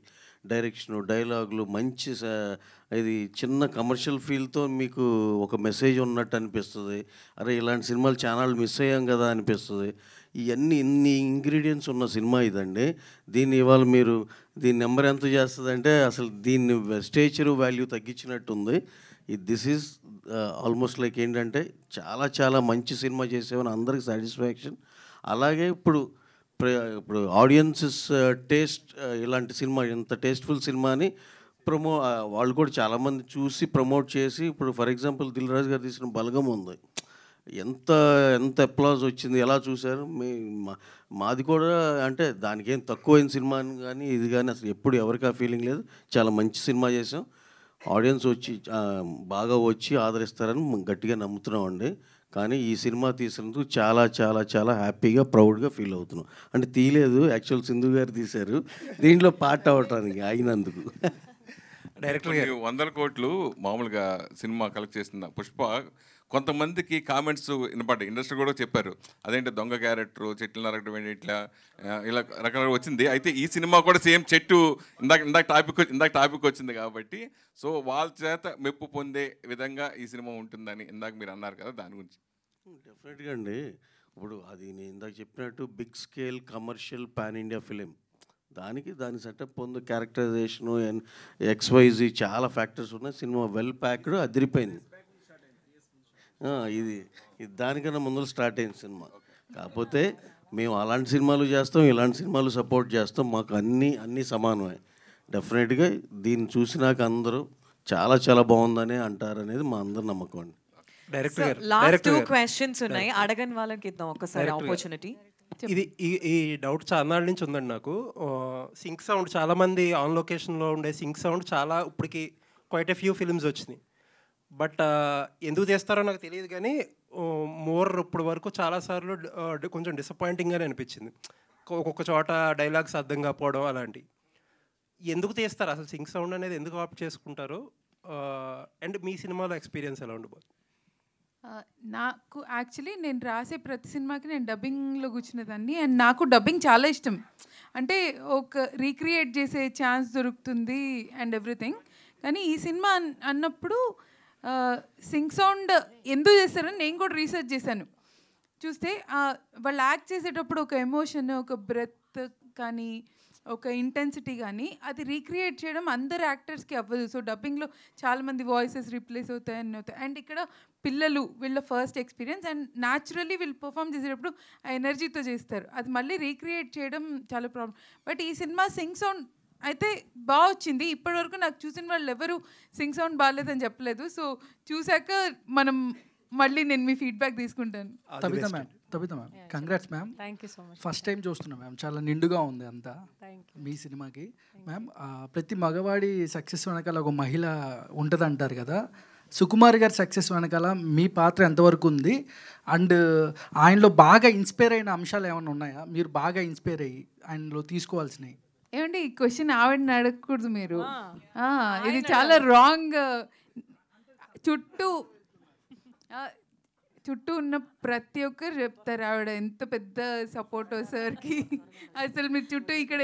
డైరెక్షను, డైలాగులు మంచి ఇది చిన్న కమర్షియల్ ఫీల్తో మీకు ఒక మెసేజ్ ఉన్నట్టు అనిపిస్తుంది. అరే ఇలాంటి సినిమాలు ఛానల్ మిస్ అయ్యాం కదా అనిపిస్తుంది. ఇన్ని ఇంగ్రీడియంట్స్ ఉన్న సినిమా ఇదండి. దీన్ని ఇవాళ మీరు దీని నెంబర్ ఎంత చేస్తుందంటే అసలు దీన్ని స్టేచరు వాల్యూ తగ్గించినట్టుంది. దిస్ ఈజ్ ఆల్మోస్ట్ లైక్ ఏంటంటే చాలా చాలా మంచి సినిమా చేసేవని అందరికి సాటిస్ఫాక్షన్. అలాగే ఇప్పుడు ఆడియన్సెస్ టేస్ట్ ఇలాంటి సినిమా ఇంత టేస్ట్ఫుల్ సినిమాని వాళ్ళు కూడా చాలామంది చూసి ప్రమోట్ చేసి, ఇప్పుడు ఫర్ ఎగ్జాంపుల్ దిల్ రాజు గారు తీసిన బలగం ఉంది, ఎంత అప్లాజ్ వచ్చింది, ఎలా చూశారు? మాది కూడా అంటే దానికేం తక్కువైన సినిమా కానీ ఇది కానీ అసలు ఎప్పుడు ఎవరికి ఆ ఫీలింగ్ లేదు. చాలా మంచి సినిమా చేసాం, ఆడియన్స్ బాగా వచ్చి ఆదరిస్తారని గట్టిగా నమ్ముతున్నామండి. కానీ ఈ సినిమా తీసినందుకు చాలా చాలా చాలా హ్యాపీగా ప్రౌడ్గా ఫీల్ అవుతున్నాం. అంటే తీయలేదు, యాక్చువల్ సింధు గారు తీశారు, దీంట్లో పార్ట్ అవ్వటానికి అయినందుకు. డైరెక్టర్ 100 కోట్లు మామూలుగా సినిమా కలెక్ట్ చేసిన పుష్ప కొంతమందికి కామెంట్స్ వినపడ్డాయి, ఇండస్ట్రీ కూడా చెప్పారు, అదేంటి దొంగ క్యారెక్టర్, చెట్లు నరకడం ఏంటి, ఇట్లా ఇలా రకరకాల వచ్చింది. అయితే ఈ సినిమా కూడా సేమ్ చెట్టు ఇందాక టాపిక్ వచ్చింది కాబట్టి సో వాళ్ళ చేత మెప్పు పొందే విధంగా ఈ సినిమా ఉంటుందని ఇందాక మీరు అన్నారు కదా, దాని గురించి. డెఫినెట్గా అండి. ఇప్పుడు అది నేను ఇందాక చెప్పినట్టు big scale commercial pan India film, దాని సెటప్ ఉంది, క్యారెక్టరైజేషను, XYZ చాలా ఫ్యాక్టర్స్ ఉన్నాయి. సినిమా వెల్ ప్యాక్డ్, అదిరిపోయింది. ఇది దానికన్నా ముందు స్టార్ట్ అయింది సినిమా. కాకపోతే మేము అలాంటి సినిమాలు చేస్తాం, ఇలాంటి సినిమాలు సపోర్ట్ చేస్తాం, మాకు అన్నీ సమానమే. డెఫినెట్గా దీన్ని చూసినాక అందరూ చాలా చాలా బాగుందని అంటారనేది మా అందరి నమ్మకం అండి. లాస్ట్ 2 క్వశ్చన్స్ ఉన్నాయి, అడగని వాళ్ళకి ఇద్దాం ఒకసారి ఆపర్చునిటీ. ఇది ఈ డౌట్ చాలా నాళ్ళ నుంచి ఉందండి నాకు. సింక్ సౌండ్ చాలా మంది ఆన్ లొకేషన్లో ఉండే సింక్ సౌండ్ చాలా ఇప్పటికి క్వైట్ ఎ ఫ్యూ ఫిల్మ్స్ వచ్చినాయి. బట్ ఎందుకు చేస్తారో నాకు తెలియదు కానీ ఇప్పుడు వరకు చాలాసార్లు కొంచెం డిసప్పాయింటింగ్గానే అనిపించింది. ఒక్కొక్క చోట డైలాగ్స్ అర్థం కాకపోవడం అలాంటి. ఎందుకు తీస్తారు అసలు సింక్ సౌండ్ అనేది, ఎందుకు ఆప్ట్ చేసుకుంటారు? అండ్ మీ సినిమాలో ఎక్స్పీరియన్స్ ఎలా ఉండబోతుంది? నాకు యాక్చువల్లీ నేను రాసే ప్రతి సినిమాకి నేను డబ్బింగ్లో కూర్చునేదాన్ని, అండ్ నాకు డబ్బింగ్ చాలా ఇష్టం. అంటే ఒక రీక్రియేట్ చేసే ఛాన్స్ దొరుకుతుంది అండ్ ఎవ్రీథింగ్. కానీ ఈ సినిమా అన్నప్పుడు సింక్ సౌండ్ ఎందుకు చేస్తారని నేను కూడా రీసెర్చ్ చేశాను. చూస్తే వాళ్ళు యాక్ట్ చేసేటప్పుడు ఒక ఎమోషన్, ఒక బ్రెత్ కానీ ఒక ఇంటెన్సిటీ కానీ అది రీక్రియేట్ చేయడం అందరు యాక్టర్స్కి అవ్వదు. సో డబ్బింగ్లో చాలామంది వాయిసెస్ రీప్లేస్ అవుతాయి. అండ్ ఇక్కడ పిల్లలు వీళ్ళ ఫస్ట్ ఎక్స్పీరియన్స్, అండ్ న్యాచురల్లీ వీళ్ళు పర్ఫామ్ చేసేటప్పుడు ఆ ఎనర్జీతో చేస్తారు, అది మళ్ళీ రీక్రియేట్ చేయడం చాలా ప్రాబ్లం. బట్ ఈ సినిమా సింగ్ సౌండ్ అయితే బాగా వచ్చింది. ఇప్పటివరకు నాకు చూసిన వాళ్ళు ఎవరు సింగ్ సౌండ్ బాగాలేదని చెప్పలేదు. సో చూశాక మనం మళ్ళీ నేను మీ ఫీడ్బ్యాక్ తీసుకుంటాను. Tabitha ma'am congrats ma'am. First time చూస్తున్నాం మ్యామ్, చాలా నిండుగా ఉంది అంతా మీ సినిమాకి. మ్యామ్ ప్రతి మగవాడి సక్సెస్ వెనకాల ఒక మహిళ ఉంటుంది అంటారు కదా, సుకుమార్ గారి సక్సెస్ వెనకాల మీ పాత్ర ఎంతవరకు ఉంది? అండ్ ఆయనలో బాగా ఇన్స్పైర్ అయిన అంశాలు ఏమైనా ఉన్నాయా, మీరు బాగా ఇన్స్పైర్ అయ్యి ఆయనలో తీసుకోవాల్సినవి? ఏమండి ఈ క్వశ్చన్ ఆవిడని అడగకూడదు మీరు, ఇది చాలా రాంగ్. చుట్టూ ఉన్న ప్రతి ఒక్కరు చెప్తారు ఆవిడ ఎంత పెద్ద సపోర్టో సార్కి. అసలు మీరు చుట్టూ ఇక్కడ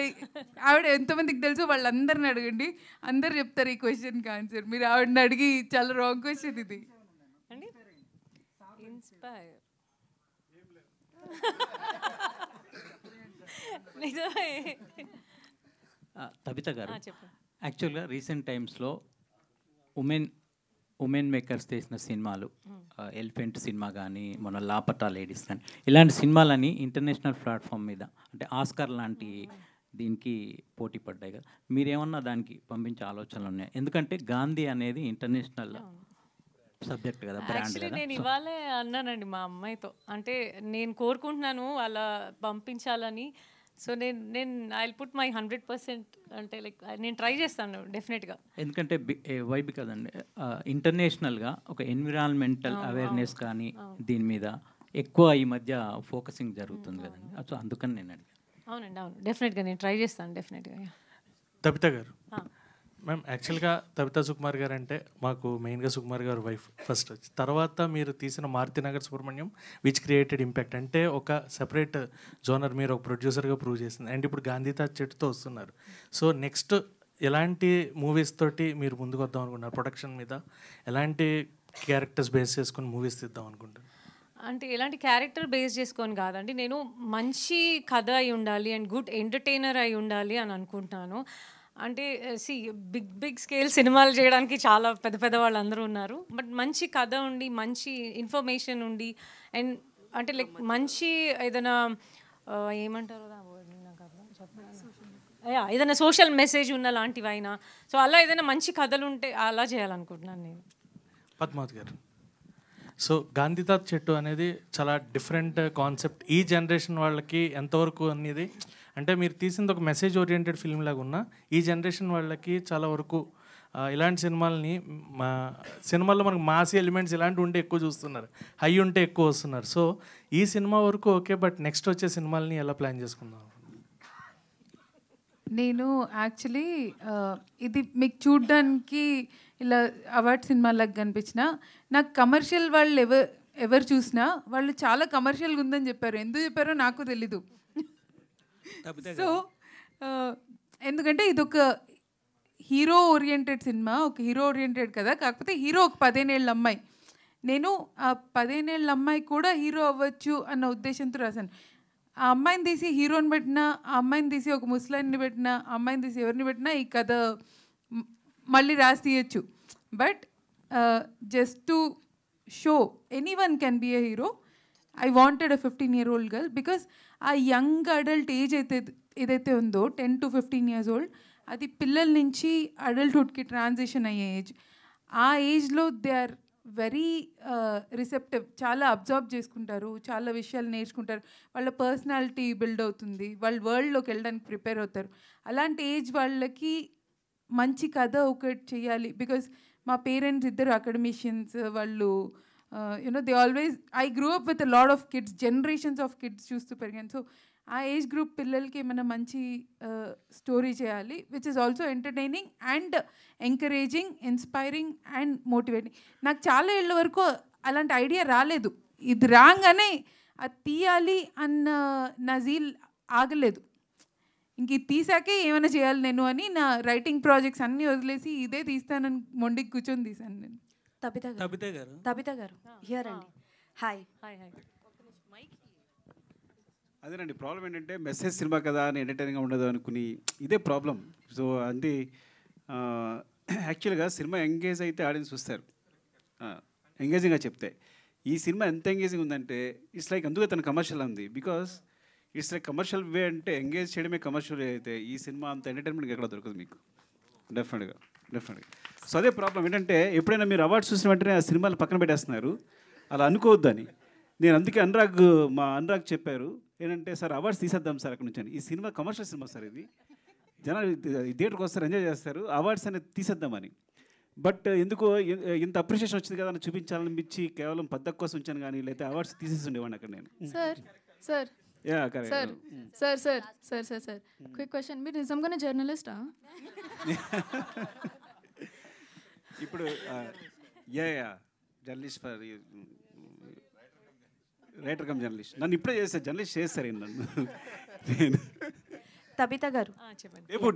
ఆవిడ ఎంతమందికి తెలుసు వాళ్ళందరిని అడగండి, అందరు చెప్తారు ఈ క్వశ్చన్కి ఆన్సర్. మీరు ఆవిడని అడిగి చాలా రాంగ్ క్వశ్చన్ ఇది. తబిత గారు, యాక్చువల్గా రీసెంట్ టైమ్స్లో ఉమెన్ ఉమెన్ మేకర్స్ చేసిన సినిమాలు ఎలిఫెంట్ సినిమా కానీ మన లాపటా లేడీస్ కానీ ఇలాంటి సినిమాలని ఇంటర్నేషనల్ ప్లాట్ఫామ్ మీద అంటే ఆస్కార్ లాంటి దీనికి పోటీ పడ్డాయి కదా, మీరేమన్నా దానికి పంపించే ఆలోచనలు ఉన్నాయి? ఎందుకంటే గాంధీ అనేది ఇంటర్నేషనల్ సబ్జెక్ట్ కదా, బ్రాండ్ యాక్చువల్లీ కదా. నేను ఇవాళే అన్నానండి మా అమ్మాయితో, అంటే నేను కోరుకుంటున్నాను అలా పంపించాలని. సో నేను ఐ పుట్ మై 100%, అంటే లైక్ నేను ట్రై చేస్తాను డెఫినెట్గా. ఎందుకంటే వైబ్ కదండి, ఇంటర్నేషనల్గా ఒక ఎన్విరాన్మెంటల్ అవేర్నెస్ కానీ దీని మీద ఎక్కువ ఈ మధ్య ఫోకసింగ్ జరుగుతుంది కదండి. సో అందుకని నేను అడిగాను. అవునండి, అవును, డెఫినెట్గా నేను ట్రై చేస్తాను డెఫినెట్గా. తబిత గారు, మ్యామ్ యాక్చువల్గా తబితా సుకుమార్ గారు అంటే మాకు మెయిన్గా సుకుమార్ గారు వైఫ్ ఫస్ట్ వచ్చి, తర్వాత మీరు తీసిన Maruthi Nagar Subrahmanyam which created impact, అంటే ఒక సెపరేట్ జోనర్ మీరు ఒక ప్రొడ్యూసర్గా ప్రూవ్ చేసింది. అండ్ ఇప్పుడు గాంధీతా చెట్టుతో వస్తున్నారు. సో నెక్స్ట్ ఎలాంటి మూవీస్ తోటి మీరు ముందుకు వద్దాం అనుకుంటున్నారు? ప్రొడక్షన్ మీద ఎలాంటి క్యారెక్టర్స్ బేస్ చేసుకొని మూవీస్ తీద్దాం అనుకుంటున్నారు? అంటే ఎలాంటి క్యారెక్టర్ బేస్ చేసుకొని కాదండి, నేను మంచి కథ అయి ఉండాలి అండ్ గుడ్ ఎంటర్టైనర్ అయి ఉండాలి అని అనుకుంటున్నాను. అంటే బిగ్ స్కేల్ సినిమాలు చేయడానికి చాలా పెద్ద పెద్ద వాళ్ళు అందరూ ఉన్నారు, బట్ మంచి కథ ఉండి మంచి ఇన్ఫర్మేషన్ ఉండి అండ్ అంటే లైక్ మంచి ఏదైనా ఏమంటారు ఏదైనా సోషల్ మెసేజ్ ఉన్న లాంటివైనా, సో అలా ఏదైనా మంచి కథలు ఉంటే అలా చేయాలనుకుంటున్నాను నేను. పద్మావతి గారు, సో గాంధీతాత్ చెట్టు అనేది చాలా డిఫరెంట్ కాన్సెప్ట్. ఈ జనరేషన్ వాళ్ళకి ఎంతవరకు అనేది, అంటే మీరు తీసింది ఒక మెసేజ్ ఓరియంటెడ్ ఫిల్మ్ లాగా ఉన్నా ఈ జనరేషన్ వాళ్ళకి చాలా వరకు ఇలాంటి సినిమాలని సినిమాల్లో మనకు మాసీ ఎలిమెంట్స్ ఇలాంటివి ఉంటే ఎక్కువ చూస్తున్నారు, హై ఉంటే ఎక్కువ వస్తున్నారు. సో ఈ సినిమా వరకు ఓకే, బట్ నెక్స్ట్ వచ్చే సినిమాలని ఎలా ప్లాన్ చేసుకుందాం? నేను యాక్చువల్లీ ఇది మీకు చూడ్డానికి ఇలా అవార్డ్ సినిమాలకు కనిపించిన, నాకు కమర్షియల్ వాళ్ళు ఎవరు చూసినా వాళ్ళు చాలా కమర్షియల్గా ఉందని చెప్పారు. ఎందుకు చెప్పారో నాకు తెలీదు. సో ఎందుకంటే ఇది ఒక హీరో ఓరియంటెడ్ సినిమా, ఒక హీరో ఓరియంటెడ్ కదా, కాకపోతే హీరో ఒక 15 ఏళ్ళ అమ్మాయి. నేను ఆ 15 ఏళ్ళ అమ్మాయి కూడా హీరో అవ్వచ్చు అన్న ఉద్దేశంతో రాశాను. ఆ అమ్మాయిని తీసి హీరోని పెట్టినా, ఆ అమ్మాయిని తీసి ఒక ముస్లాన్ని పెట్టినా, ఆ అమ్మాయిని తీసి ఎవరిని పెట్టినా ఈ కథ మళ్ళీ రాసి తీయచ్చు. But just to show anyone can be a hero, I wanted a 15-year-old girl. Because ఆ యంగ్ అడల్ట్ ఏజ్ ఏదైతే ఉందో 10 to 15 years old, అది పిల్లల నుంచి అడల్ట్హుడ్కి ట్రాన్సిషన్ అయ్యే ఏజ్. ఆ ఏజ్లో దే ఆర్ వెరీ రిసెప్టివ్, చాలా అబ్జర్వ్ చేసుకుంటారు, చాలా విషయాలు నేర్చుకుంటారు, వాళ్ళ పర్సనాలిటీ బిల్డ్ అవుతుంది, వాళ్ళ వరల్డ్లోకి వెళ్ళడానికి ప్రిపేర్ అవుతారు. అలాంటి ఏజ్ వాళ్ళకి మంచి కథ ఒకటి చేయాలి. బికాస్ మా పేరెంట్స్ ఇద్దరు అకాడమిషియన్స్, వాళ్ళు they always, I grew up with a lot of kids, generations of kids చూస్తూ పెరిగాను. సో ఆ ఏజ్ గ్రూప్ పిల్లలకి ఏమైనా మంచి స్టోరీ చేయాలి which is also entertaining and encouraging, inspiring and motivating. నాకు చాలా ఏళ్ళ వరకు అలాంటి ఐడియా రాలేదు. ఇది రాగానే అది తీయాలి అన్న నా జీల్ ఆగలేదు. ఇంక ఇది తీసాకే ఏమైనా చేయాలి నేను అని నా రైటింగ్ ప్రాజెక్ట్స్ అన్నీ వదిలేసి ఇదే తీస్తానని మొండికి కూర్చొని తీశాను నేను. తబిత గారు హియర్ అండి. హాయ్. అదేనండి ప్రాబ్లం ఏంటంటే మెసేజ్ సినిమా కదా అని ఎంటర్టైనింగ్గా ఉండదు అనుకుని ఇదే ప్రాబ్లం. సో అంటే యాక్చువల్గా సినిమా ఎంగేజ్ అయితే ఆడియన్స్ చూస్తారు, ఎంగేజింగ్గా చెప్తే. ఈ సినిమా ఎంత ఎంగేజింగ్ ఉందంటే ఇట్స్ లైక్ అందుకే తన కమర్షియల్ ఉంది. బికాస్ ఇట్స్ లైక్ కమర్షియల్ వే, అంటే ఎంగేజ్ చేయడమే కమర్షియల్ వే అయితే ఈ సినిమా అంత ఎంటర్టైన్మెంట్ ఎక్కడ దొరకదు మీకు డెఫినెట్గా. సో అదే ప్రాబ్లం ఏంటంటే ఎప్పుడైనా మీరు అవార్డ్స్ చూసిన వెంటనే ఆ సినిమాలు పక్కన పెట్టేస్తున్నారు, అలా అనుకోవద్దని. నేను అందుకే మా అనురాగ్ చెప్పారు ఏంటంటే, సార్ అవార్డ్స్ తీసేద్దాం సార్ అక్కడ నుంచి అని. ఈ సినిమా కమర్షియల్ సినిమా సార్, ఇది జనాలు థియేటర్కి వస్తారు, ఎంజాయ్ చేస్తారు, అవార్డ్స్ అనేది తీసేద్దామని. బట్ ఎందుకో ఇంత అప్రిషియేషన్ వచ్చింది కదా అని చూపించాలనిపించి కేవలం పద్ధతి కోసం ఉంచాను, కానీ లేకపోతే అవార్డ్స్ తీసేసి ఉండేవాడిని అక్కడ నేను. సార్ క్విక్ క్వశ్చన్, మీరు నిజంగానే జర్నలిస్టా? ఇప్పుడు journalist for writer cum journalist. నన్ను ఇప్పుడే చేస్తారు, జర్నలిస్ట్ చేస్తారు నన్ను. నేను Tabitha garu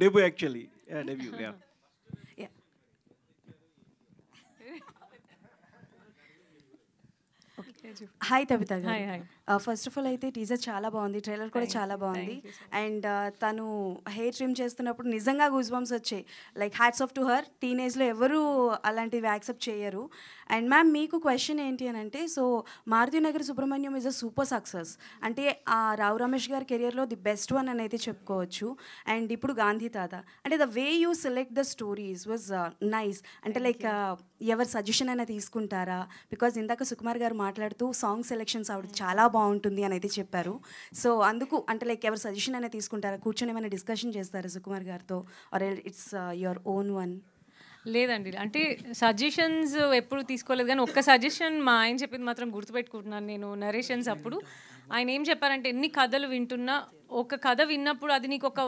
debut actually debut. Hi Tabitha garu. Hi hi. First of all అయితే టీజర్ చాలా బాగుంది, ట్రైలర్ కూడా చాలా బాగుంది. అండ్ తను హెయిర్ ట్రిమ్ చేస్తున్నప్పుడు నిజంగా గూస్ బంప్స్ వచ్చాయి. Like hats off to her. టీనేజ్లో ఎవరు అలాంటివి యాక్సెప్ట్ చేయరు. అండ్ మ్యామ్ మీకు క్వశ్చన్ ఏంటి అని అంటే, so Maruthi Nagar Subrahmanyam is a super success. అంటే రావు రమేష్ గారి కెరియర్లో ది బెస్ట్ వన్ అని అయితే చెప్పుకోవచ్చు. అండ్ ఇప్పుడు గాంధీ తాత, అంటే the way you select the stories was nice. అంటే లైక్ ఎవరి సజెషన్ అయినా తీసుకుంటారా? బికాజ్ ఇందాక సుకుమార్ గారు మాట్లాడుతూ సాంగ్ సెలెక్షన్స్ ఆవిడ చాలా బాగుంటుంది అని అయితే చెప్పారు. సో అందుకు అంటే లైక్ ఎవరి సజెషన్ అయినా తీసుకుంటారా? కూర్చొని ఏమైనా డిస్కషన్ చేస్తారా సుకుమార్ గారితో, or it's your own one? లేదండి, అంటే సజెషన్స్ ఎప్పుడు తీసుకోలేదు, కానీ ఒక్క సజెషన్ మా ఆయన చెప్పింది మాత్రం గుర్తుపెట్టుకుంటున్నాను నేను. నరేషన్స్ అప్పుడు ఆయన ఏం చెప్పారంటే, ఎన్ని కథలు వింటున్నా ఒక కథ విన్నప్పుడు అది నీకు ఒక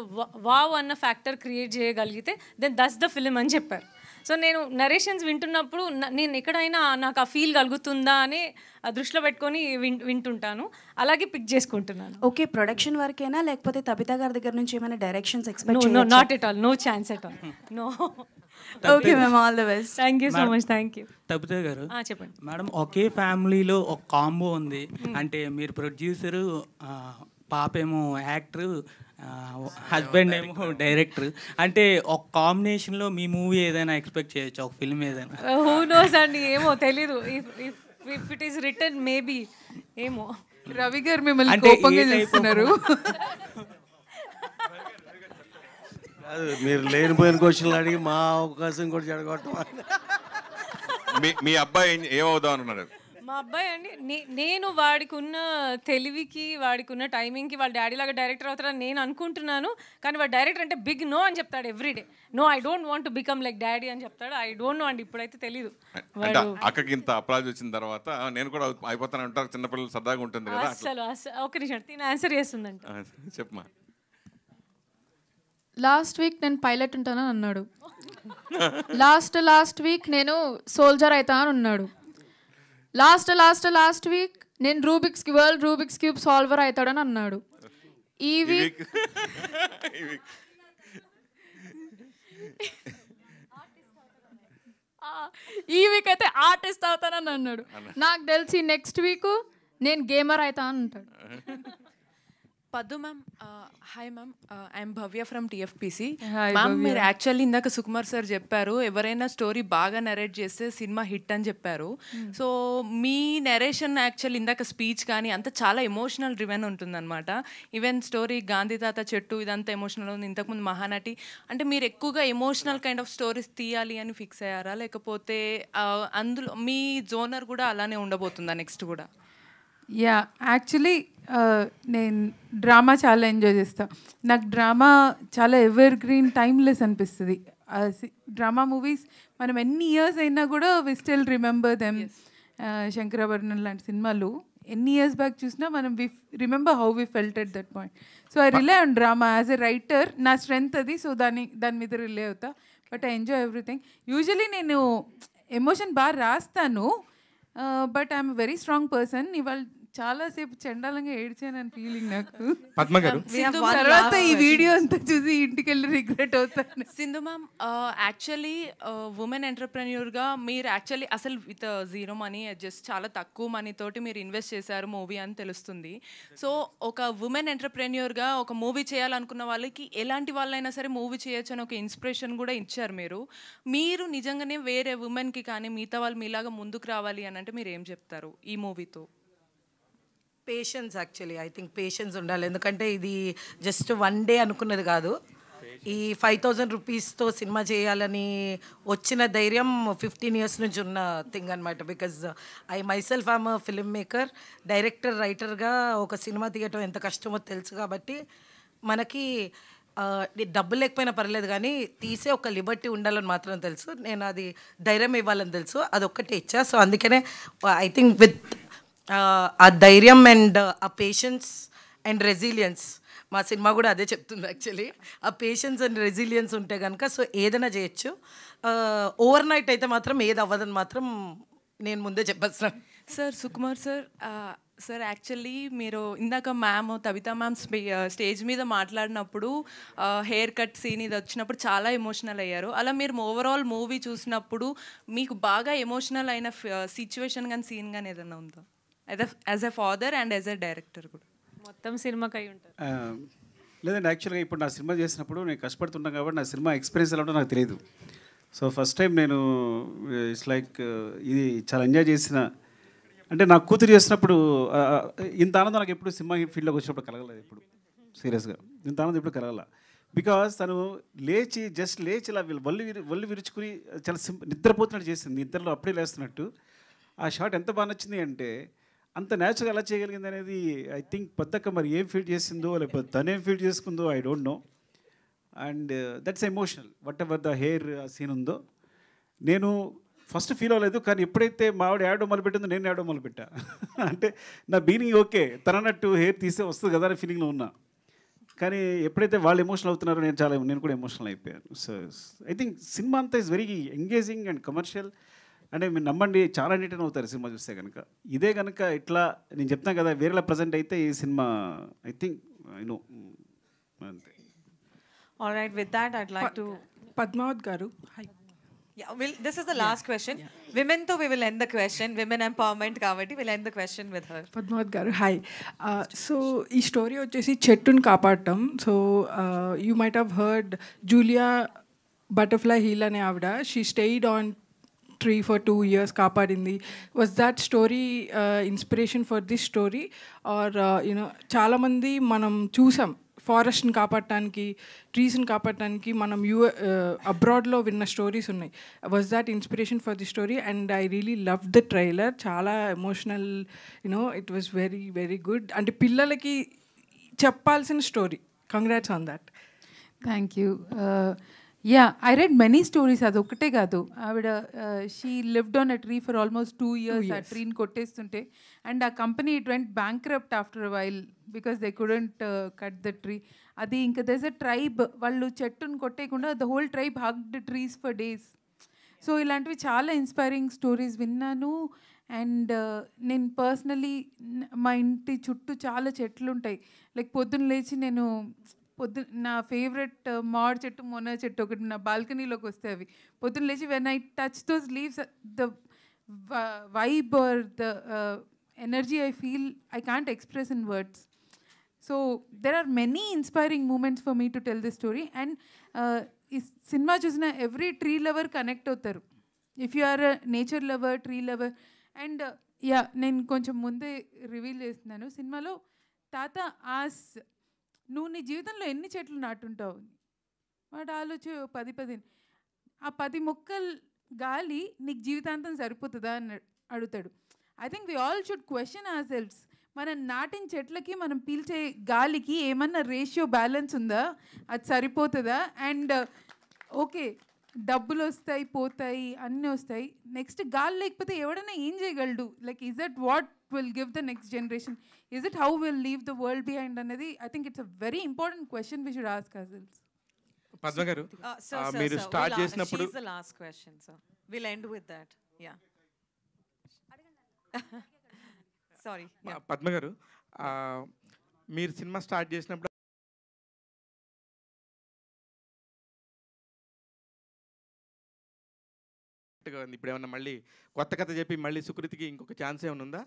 వావ్ అన్న ఫ్యాక్టర్ క్రియేట్ చేయగలిగితే దెన్ దట్స్ ద ఫిలిం అని చెప్పారు. సో నేను నరేషన్స్ వింటున్నప్పుడు నేను ఎక్కడైనా నాకు ఆ ఫీల్ కలుగుతుందా అని దృష్టిలో పెట్టుకొని వింటుంటాను, అలాగే పిక్ చేసుకుంటున్నాను. ఓకే, ప్రొడక్షన్ వర్కేనా లేకపోతే తబితా గారి దగ్గర నుంచి ఏమైనా directions expect no not at all, no chance at all, no. Okay ma'am, all the best. Thank you so much. Thank you. Tabitha garu చెప్పండి మేడం. ఒకే ఫ్యామిలీలో ఒక కాంబో ఉంది, అంటే మీరు ప్రొడ్యూసరు, పాపేమో యాక్టరు, హస్బెండ్ ఏమో డైరెక్టర్. అంటే ఒక కాంబినేషన్లో మీ మూవీ ఏదైనా ఎక్స్పెక్ట్ చేయొచ్చు, ఒక ఫిల్మ్ ఏదైనా? హూ నోస్ అండి, ఏమో తెలీదు. If it is return maybe, ఏమో. రవి గారు మిమ్మల్ని కోపంగా చేస్తున్నారు. మీరు లేనిపోయిన క్వశ్చన్లు అడిగి మా అవకాశం కూడా చెడగొట్టడం. మీ అబ్బాయి ఏమవుదాం అనుకున్నాడు? మా అబ్బాయి అండి, నేను వాడికి ఉన్న తెలివికి, వాడికి ఉన్న టైమింగ్కి వాళ్ళ డాడీ లాగా డైరెక్టర్ అవుతారని నేను అనుకుంటున్నాను. కానీ వాడు డైరెక్టర్ అంటే బిగ్ నో అని చెప్తాడు everyday. No, I don't want to become like daddy అని చెప్తాడు. ఐ డోంట్ నో అండి, ఇప్పుడైతే తెలీదు. అక్కకి ఇంత అప్లాజ్ వచ్చిన తర్వాత నేను కూడా అయిపోతాను అంటారు, చిన్నపిల్లలు సరదాగా ఉంటుంది కదా. అసలు ఒక నిమిషం, తిని ఆన్సర్ చేస్తుందంట. చెప్పమా. లాస్ట్ వీక్ నేను పైలట్ ఉంటానని అన్నాడు. లాస్ట్ వీక్ నేను సోల్జర్ అవుతా అని ఉన్నాడు. లాస్ట్ వీక్ నేను వరల్డ్ రూబిక్స్ క్యూబ్ సాల్వర్ అవుతాడని అన్నాడు. ఈ వీక్ అయితే ఆర్టిస్ట్ అవుతానని అన్నాడు. నాకు తెలిసి నెక్స్ట్ వీక్ నేను గేమర్ అవుతా అని అంటాడు. పద్దు ma'am, hi ma'am, I'm Bhavya from TFPC. Hi, ma'am, Bhavya. మీరు యాక్చువల్లీ ఇందాక సుకుమార్ సార్ చెప్పారు ఎవరైనా స్టోరీ బాగా నరేట్ చేస్తే సినిమా హిట్ అని చెప్పారు. సో మీ నరేషన్ యాక్చువల్లీ ఇందాక స్పీచ్ కానీ అంతా చాలా ఎమోషనల్ డ్రివెన్ ఉంటుందన్నమాట. ఈవెన్ స్టోరీ గాంధీ తాత చెట్టు ఇదంతా ఎమోషనల్ ఉంది. ఇంతకుముందు మహానటి, అంటే మీరు ఎక్కువగా ఎమోషనల్ కైండ్ ఆఫ్ స్టోరీస్ తీయాలి అని ఫిక్స్ అయ్యారా, లేకపోతే అందులో మీ జోనర్ కూడా అలానే ఉండబోతుందా నెక్స్ట్ కూడా? యా, యాక్చువల్లీ నేను డ్రామా చాలా ఎంజాయ్ చేస్తాను. నాకు డ్రామా చాలా ఎవర్ గ్రీన్, టైమ్లెస్ అనిపిస్తుంది. డ్రామా మూవీస్ మనం ఎన్ని ఇయర్స్ అయినా కూడా we still remember them. Shankarabharanam లాంటి సినిమాలు ఎన్ని ఇయర్స్ బ్యాక్ చూసినా మనం we remember how we felt at that point. So I rely on drama as a writer. నా స్ట్రెంగ్త్ అది. సో దాని మీద రిలే అవుతా. But I enjoy everything. Usually నేను ఎమోషన్ బాగా రాస్తాను, but I'm very strong person. ఇవాళ చాలాసేపు చండాలంగా ఏడ్చానని ఫీలింగ్ నాకు. పద్మ గారు, తర్వాత ఈ వీడియో అంతా చూసి ఇంటికి వెళ్ళి రిగ్రెట్ అవుతాను. సింధు మ్యామ్, యాక్చువల్లీ ఉమెన్ ఎంటర్ప్రెన్యూర్గా మీరు యాక్చువల్లీ అసలు విత్ జీరో మనీ, జస్ట్ చాలా తక్కువ మనీ తోటి మీరు ఇన్వెస్ట్ చేశారు మూవీ అని తెలుస్తుంది. సో ఒక ఉమెన్ ఎంటర్ప్రెన్యూర్గా ఒక మూవీ చేయాలనుకున్న వాళ్ళకి ఎలాంటి వాళ్ళైనా సరే మూవీ చేయొచ్చు అని ఒక ఇన్స్పిరేషన్ కూడా ఇచ్చారు మీరు. మీరు నిజంగానే వేరే ఉమెన్కి కానీ మిగతా వాళ్ళు మీలాగా ముందుకు రావాలి అని అంటే మీరు ఏం చెప్తారు ఈ మూవీతో? Patience, actually I think patience ఉండాలి. ఎందుకంటే ఇది జస్ట్ వన్ డే అనుకున్నది కాదు. ఈ 5,000 రూపీస్తో సినిమా చేయాలని వచ్చిన ధైర్యం 15 ఇయర్స్ నుంచి ఉన్న థింగ్ అనమాట. Because I myself I'm film maker, director, రైటర్గా ఒక సినిమా తీయటం ఎంత కష్టమో తెలుసు. కాబట్టి మనకి డబ్బులు లేకపోయినా పర్లేదు కానీ తీసే ఒక లిబర్టీ ఉండాలని మాత్రం తెలుసు. నేను అది ధైర్యం ఇవ్వాలని తెలుసు, అదొక్కటే ఇచ్చా. సో అందుకనే ఐ థింక్ విత్ ఆ ధైర్యం అండ్ ఆ పేషెన్స్ అండ్ రెసిలియన్స్, మా సినిమా కూడా అదే చెప్తుంది యాక్చువల్లీ. ఆ పేషెన్స్ అండ్ రెసిలియన్స్ ఉంటే కనుక సో ఏదైనా చేయొచ్చు. ఓవర్ నైట్ అయితే మాత్రం ఏది అవ్వదని మాత్రం నేను ముందే చెప్పేస్తాను. Sir Sukumar sir, sir actually మీరు ఇందాక మ్యామ్ తబితా మ్యామ్ స్టేజ్ మీద మాట్లాడినప్పుడు హెయిర్ కట్ సీన్ ఇది వచ్చినప్పుడు చాలా ఎమోషనల్ అయ్యారు. అలా మీరు ఓవరాల్ మూవీ చూసినప్పుడు మీకు బాగా ఎమోషనల్ అయిన సిచ్యువేషన్ కానీ సీన్ కానీ ఏదైనా ఉందా? As a father and as a director కూడా? మొత్తం సినిమాకి అయి ఉంటారు. లేదండి, యాక్చువల్గా ఇప్పుడు నా సినిమా చేసినప్పుడు నేను కష్టపడుతున్నాను కాబట్టి నా సినిమా ఎక్స్పీరియన్స్ ఎలా ఉంటుందో నాకు తెలియదు. సో ఫస్ట్ టైం నేను ఇట్స్ లైక్ ఇది చాలా ఎంజాయ్ చేసిన, అంటే నా కూతురు చేసినప్పుడు ఇంత ఆనందం నాకు ఎప్పుడు సినిమా ఫీల్డ్లోకి వచ్చినప్పుడు కలగలేదు. ఎప్పుడు సీరియస్గా ఇంత ఆనందం ఎప్పుడు కలగల. బికాస్ తను జస్ట్ లేచి ఇలా ఒళ్ళు విరుచుకుని చాలా నిద్రపోతున్నట్టు చేసింది, నిద్రలో అప్పుడే లేస్తున్నట్టు. ఆ షాట్ ఎంత బాగా నచ్చింది అంటే అంత న్యాచురల్గా ఎలా చేయగలిగింది అనేది ఐ థింక్ పెద్దక్క మరి ఏం ఫీల్ చేసిందో లేకపోతే తనేం ఫీల్ చేసుకుందో I don't know. And that's emotional whatever the hair scene ఉందో. నేను ఫస్ట్ ఫీల్ అవ్వలేదు, కానీ ఎప్పుడైతే మా ఆవిడ యాడో మొదలుపెట్టిందో నేను యాడో మొదలుపెట్టా. అంటే నా బీనింగ్ ఓకే, తనన్నట్టు హెయిర్ తీస్తే వస్తుంది కదా అనే ఫీలింగ్లో ఉన్నా. కానీ ఎప్పుడైతే వాళ్ళు ఎమోషనల్ అవుతున్నారో నేను కూడా ఎమోషనల్ అయిపోయాను. సో ఐ థింక్ సినిమా అంతా is very engaging and commercial. అంటే మీరు నమ్మండి, చాలా ఎంటర్టైన్ అవుతారు సినిమా చూస్తే కనుక. ఇదే కనుక ఇట్లా నేను చెప్తాను కదా వేరేలా ప్రజెంట్ అయితే ఈ cinema I think I know అంతే. All right, with that, I'd like to... Padmavat Garu, hi. Yeah, this is the last question. Women, though, we will end the question. Women empowerment, kabatti, we'll end the question with her. Padmavat Garu, hi. So, ఈ story వచ్చేసి చెట్టుని కాపాడటం. So you might have heard Julia Butterfly Hill అనే ఆవిడ, she stayed on tree for 2 years కాపాడింది. Was that story inspiration for this story or చాలామంది మనం చూసాం ఫారెస్ట్ని కాపాడటానికి, ట్రీస్ని కాపాడటానికి మనం అబ్రాడ్లో విన్న స్టోరీస్ ఉన్నాయి. Was that inspiration for the story and I really love the trailer. చాలా emotional, it was very very good. అంటే పిల్లలకి చెప్పాల్సిన story. Congrats on that. Thank you. Yeah, I read many stories. అది ఒకటే కాదు, ఆవిడ she lived on a tree for almost 2 years. ఆ ట్రీని కొట్టేస్తుంటే అండ్ ఆ company it went bankrupt after a while because they couldn't cut the tree. అది ఇంకా దెస్ అ ట్రైబ్, వాళ్ళు చెట్టును కొట్టేయకుండా the whole tribe hugged trees for days. So ఇలాంటివి చాలా ఇన్స్పైరింగ్ స్టోరీస్ విన్నాను. అండ్ నేను పర్సనలీ మా ఇంటి చుట్టూ చాలా చెట్లు ఉంటాయి. లైక్ పొద్దున్న లేచి నేను నా ఫేవరెట్ మామిడి చెట్టు, మొన్న చెట్టు ఒకటి నా బాల్కనీలోకి వస్తాయి. అవి పొద్దున్న లేచి when I touch those leaves, the vibe or the energy I feel I can't express in words. So there are many inspiring moments for me to tell this story. And ఈ సినిమా చూసిన every tree lover connect అవుతారు. If you are a nature lover, tree lover. And yeah, నేను కొంచెం ముందే reveal చేస్తున్నాను. సినిమాలో తాత ఆస్, నువ్వు నీ జీవితంలో ఎన్ని చెట్లు నాటుంటావు? వాడు ఆలోచి 10 ఆ 10 మొక్కలు గాలి నీకు జీవితాంతం సరిపోతుందా అని అడుగుతాడు. I think we all should question ourselves. మనం నాటిన చెట్లకి మనం పీల్చే గాలికి ఏమన్నా రేషియో బ్యాలెన్స్ ఉందా? అది సరిపోతుందా? అండ్ ఓకే, డబ్బులు వస్తాయి, పోతాయి, అన్నీ వస్తాయి. నెక్స్ట్ గాలి లేకపోతే ఎవడైనా ఏం చేయగలడు? Like is that what will give the next generation? Is it how will leave the world behind అనేది I think it's a very important question we should ask ourselves. Padma garu, మీరు స్టార్ట్ చేసినప్పుడు the last question, sir. We'll end with that. Yeah. Sorry. Padma garu, మీరు cinema start చేసినప్పుడు ఇప్పుడు ఏమన్నా మళ్ళీ కొత్త కథ చెప్పి మళ్ళీ సుకృతికి ఇంకొక ఛాన్స్ ఏమైనా ఉందా?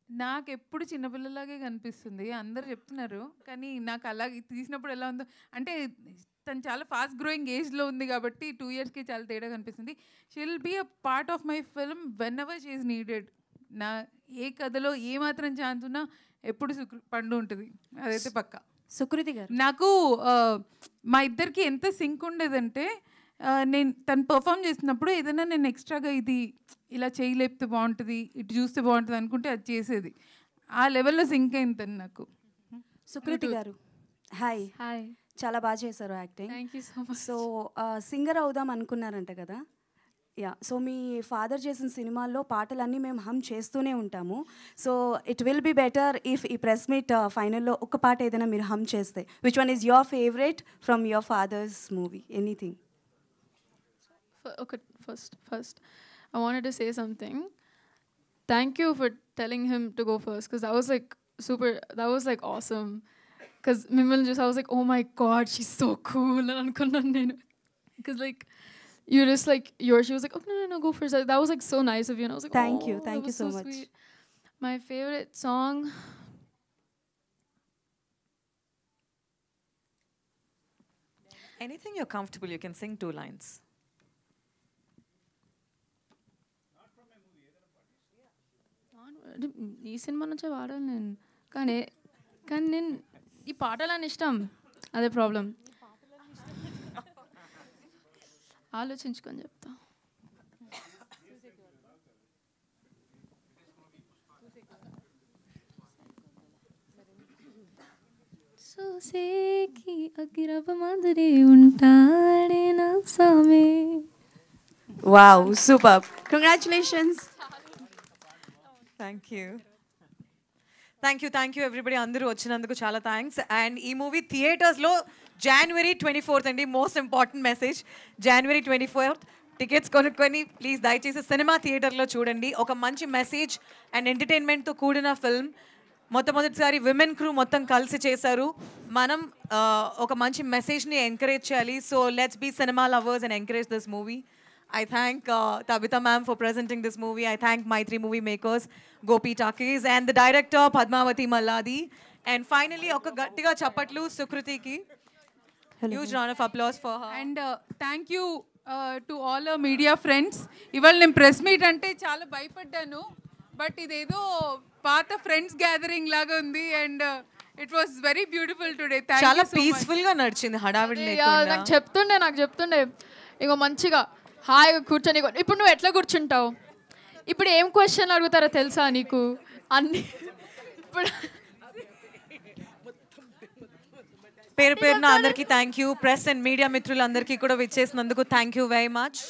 నాకు ఎప్పుడు చిన్నపిల్లలాగే కనిపిస్తుంది, అందరు చెప్తున్నారు. కానీ నాకు అలాగే తీసినప్పుడు ఎలా ఉందో అంటే తను చాలా ఫాస్ట్ గ్రోయింగ్ ఏజ్లో ఉంది కాబట్టి 2 yearsకి చాలా తేడా కనిపిస్తుంది. She will be a part of my film whenever she is needed. నా ఏ కథలో ఏ మాత్రం ఛాన్స్ ఉన్నా ఎప్పుడు పండు ఉంటుంది, అదైతే పక్కా. సుకృతి గారు, నాకు మా ఇద్దరికి ఎంత సింక్ ఉండేదంటే నేను తను పర్ఫామ్ చేసినప్పుడు ఏదైనా నేను ఎక్స్ట్రాగా ఇది ఇలా చేయలేపితే బాగుంటుంది, ఇటు చూస్తే బాగుంటుంది అనుకుంటే అది చేసేది. ఆ లెవెల్లో సింక్ అయింది తను నాకు. సుకృతి గారు, హాయ్. హాయ్, చాలా బాగా చేశారు acting. Thank you so much. So singer అవుదాం అనుకున్నారంట కదా? యా, సో మీ ఫాదర్ చేసిన సినిమాల్లో పాటలన్నీ మేము హమ్ చేస్తూనే ఉంటాము. So it will be better if ఈ ప్రెస్ మీట్ ఫైనల్లో ఒక పాట ఏదైనా మీరు హమ్ చేస్తే. Which one is your favourite from your father's movie? Anything. Okay, first, I wanted to say something. Thank you for telling him to go first, because that was like awesome. Because I was like, oh my god, she's so cool. And because like you just like she was like, oh no, go first. That was like so nice of you, and I was like, Thank you. that Thank you was so much. sweet. My favorite song, Anything you're comfortable, you can sing 2 lines. ఈ cinema నుంచే వాడాను నేను, కానీ నేను ఈ పాటలని ఇష్టం, అదే ప్రాబ్లం. ఆలోచించుకొని చెప్తా. సోసేకి అగిరవ మాదిరి ఉంటాడే నా సామే. Wow, superb. Congratulations. Thank you. Thank you everybody. అందరూ వచ్చినందుకు చాలా థ్యాంక్స్. అండ్ ఈ మూవీ థియేటర్స్లో January 24th అండి. Most important message, January 24th tickets కొనుక్కొని ప్లీజ్ దయచేసి సినిమా థియేటర్లో చూడండి. ఒక మంచి మెసేజ్ అండ్ ఎంటర్టైన్మెంట్తో కూడిన ఫిల్మ్. మొట్టమొదటిసారి విమెన్ క్రూ మొత్తం కలిసి చేశారు. మనం ఒక మంచి మెసేజ్ని ఎంకరేజ్ చేయాలి. So let's be cinema lovers and encourage this movie. I thank Tabitha ma'am for presenting this movie. I thank my 3 movie makers, Gopi Takis, and the director, Padmavati Malladi. And finally, oka gattiga chappatlu Sukriti. Huge round of applause for her. And thank you to all our media friends. ఇవాళ నేను press meet అంటే చాలా భయపడ్డాను, but ఇదేదో పాత friends gathering లాగా ఉంది. And it was very beautiful today. చాలా పీస్ఫుల్ గా నడిచింది, హడావిడి లేకుండా. నాకు చెప్తుండే ఇగో మంచిగా హాయిగా కూర్చొని. ఇప్పుడు నువ్వు ఎట్లా కూర్చుంటావు? ఇప్పుడు ఏం క్వశ్చన్ అడుగుతారో తెలుసా నీకు? అన్ని ఇప్పుడు పేరున అందరికీ thank you. Press and media మిత్రులందరికీ కూడా విచ్చేసినందుకు థ్యాంక్ యూ వెరీ మచ్.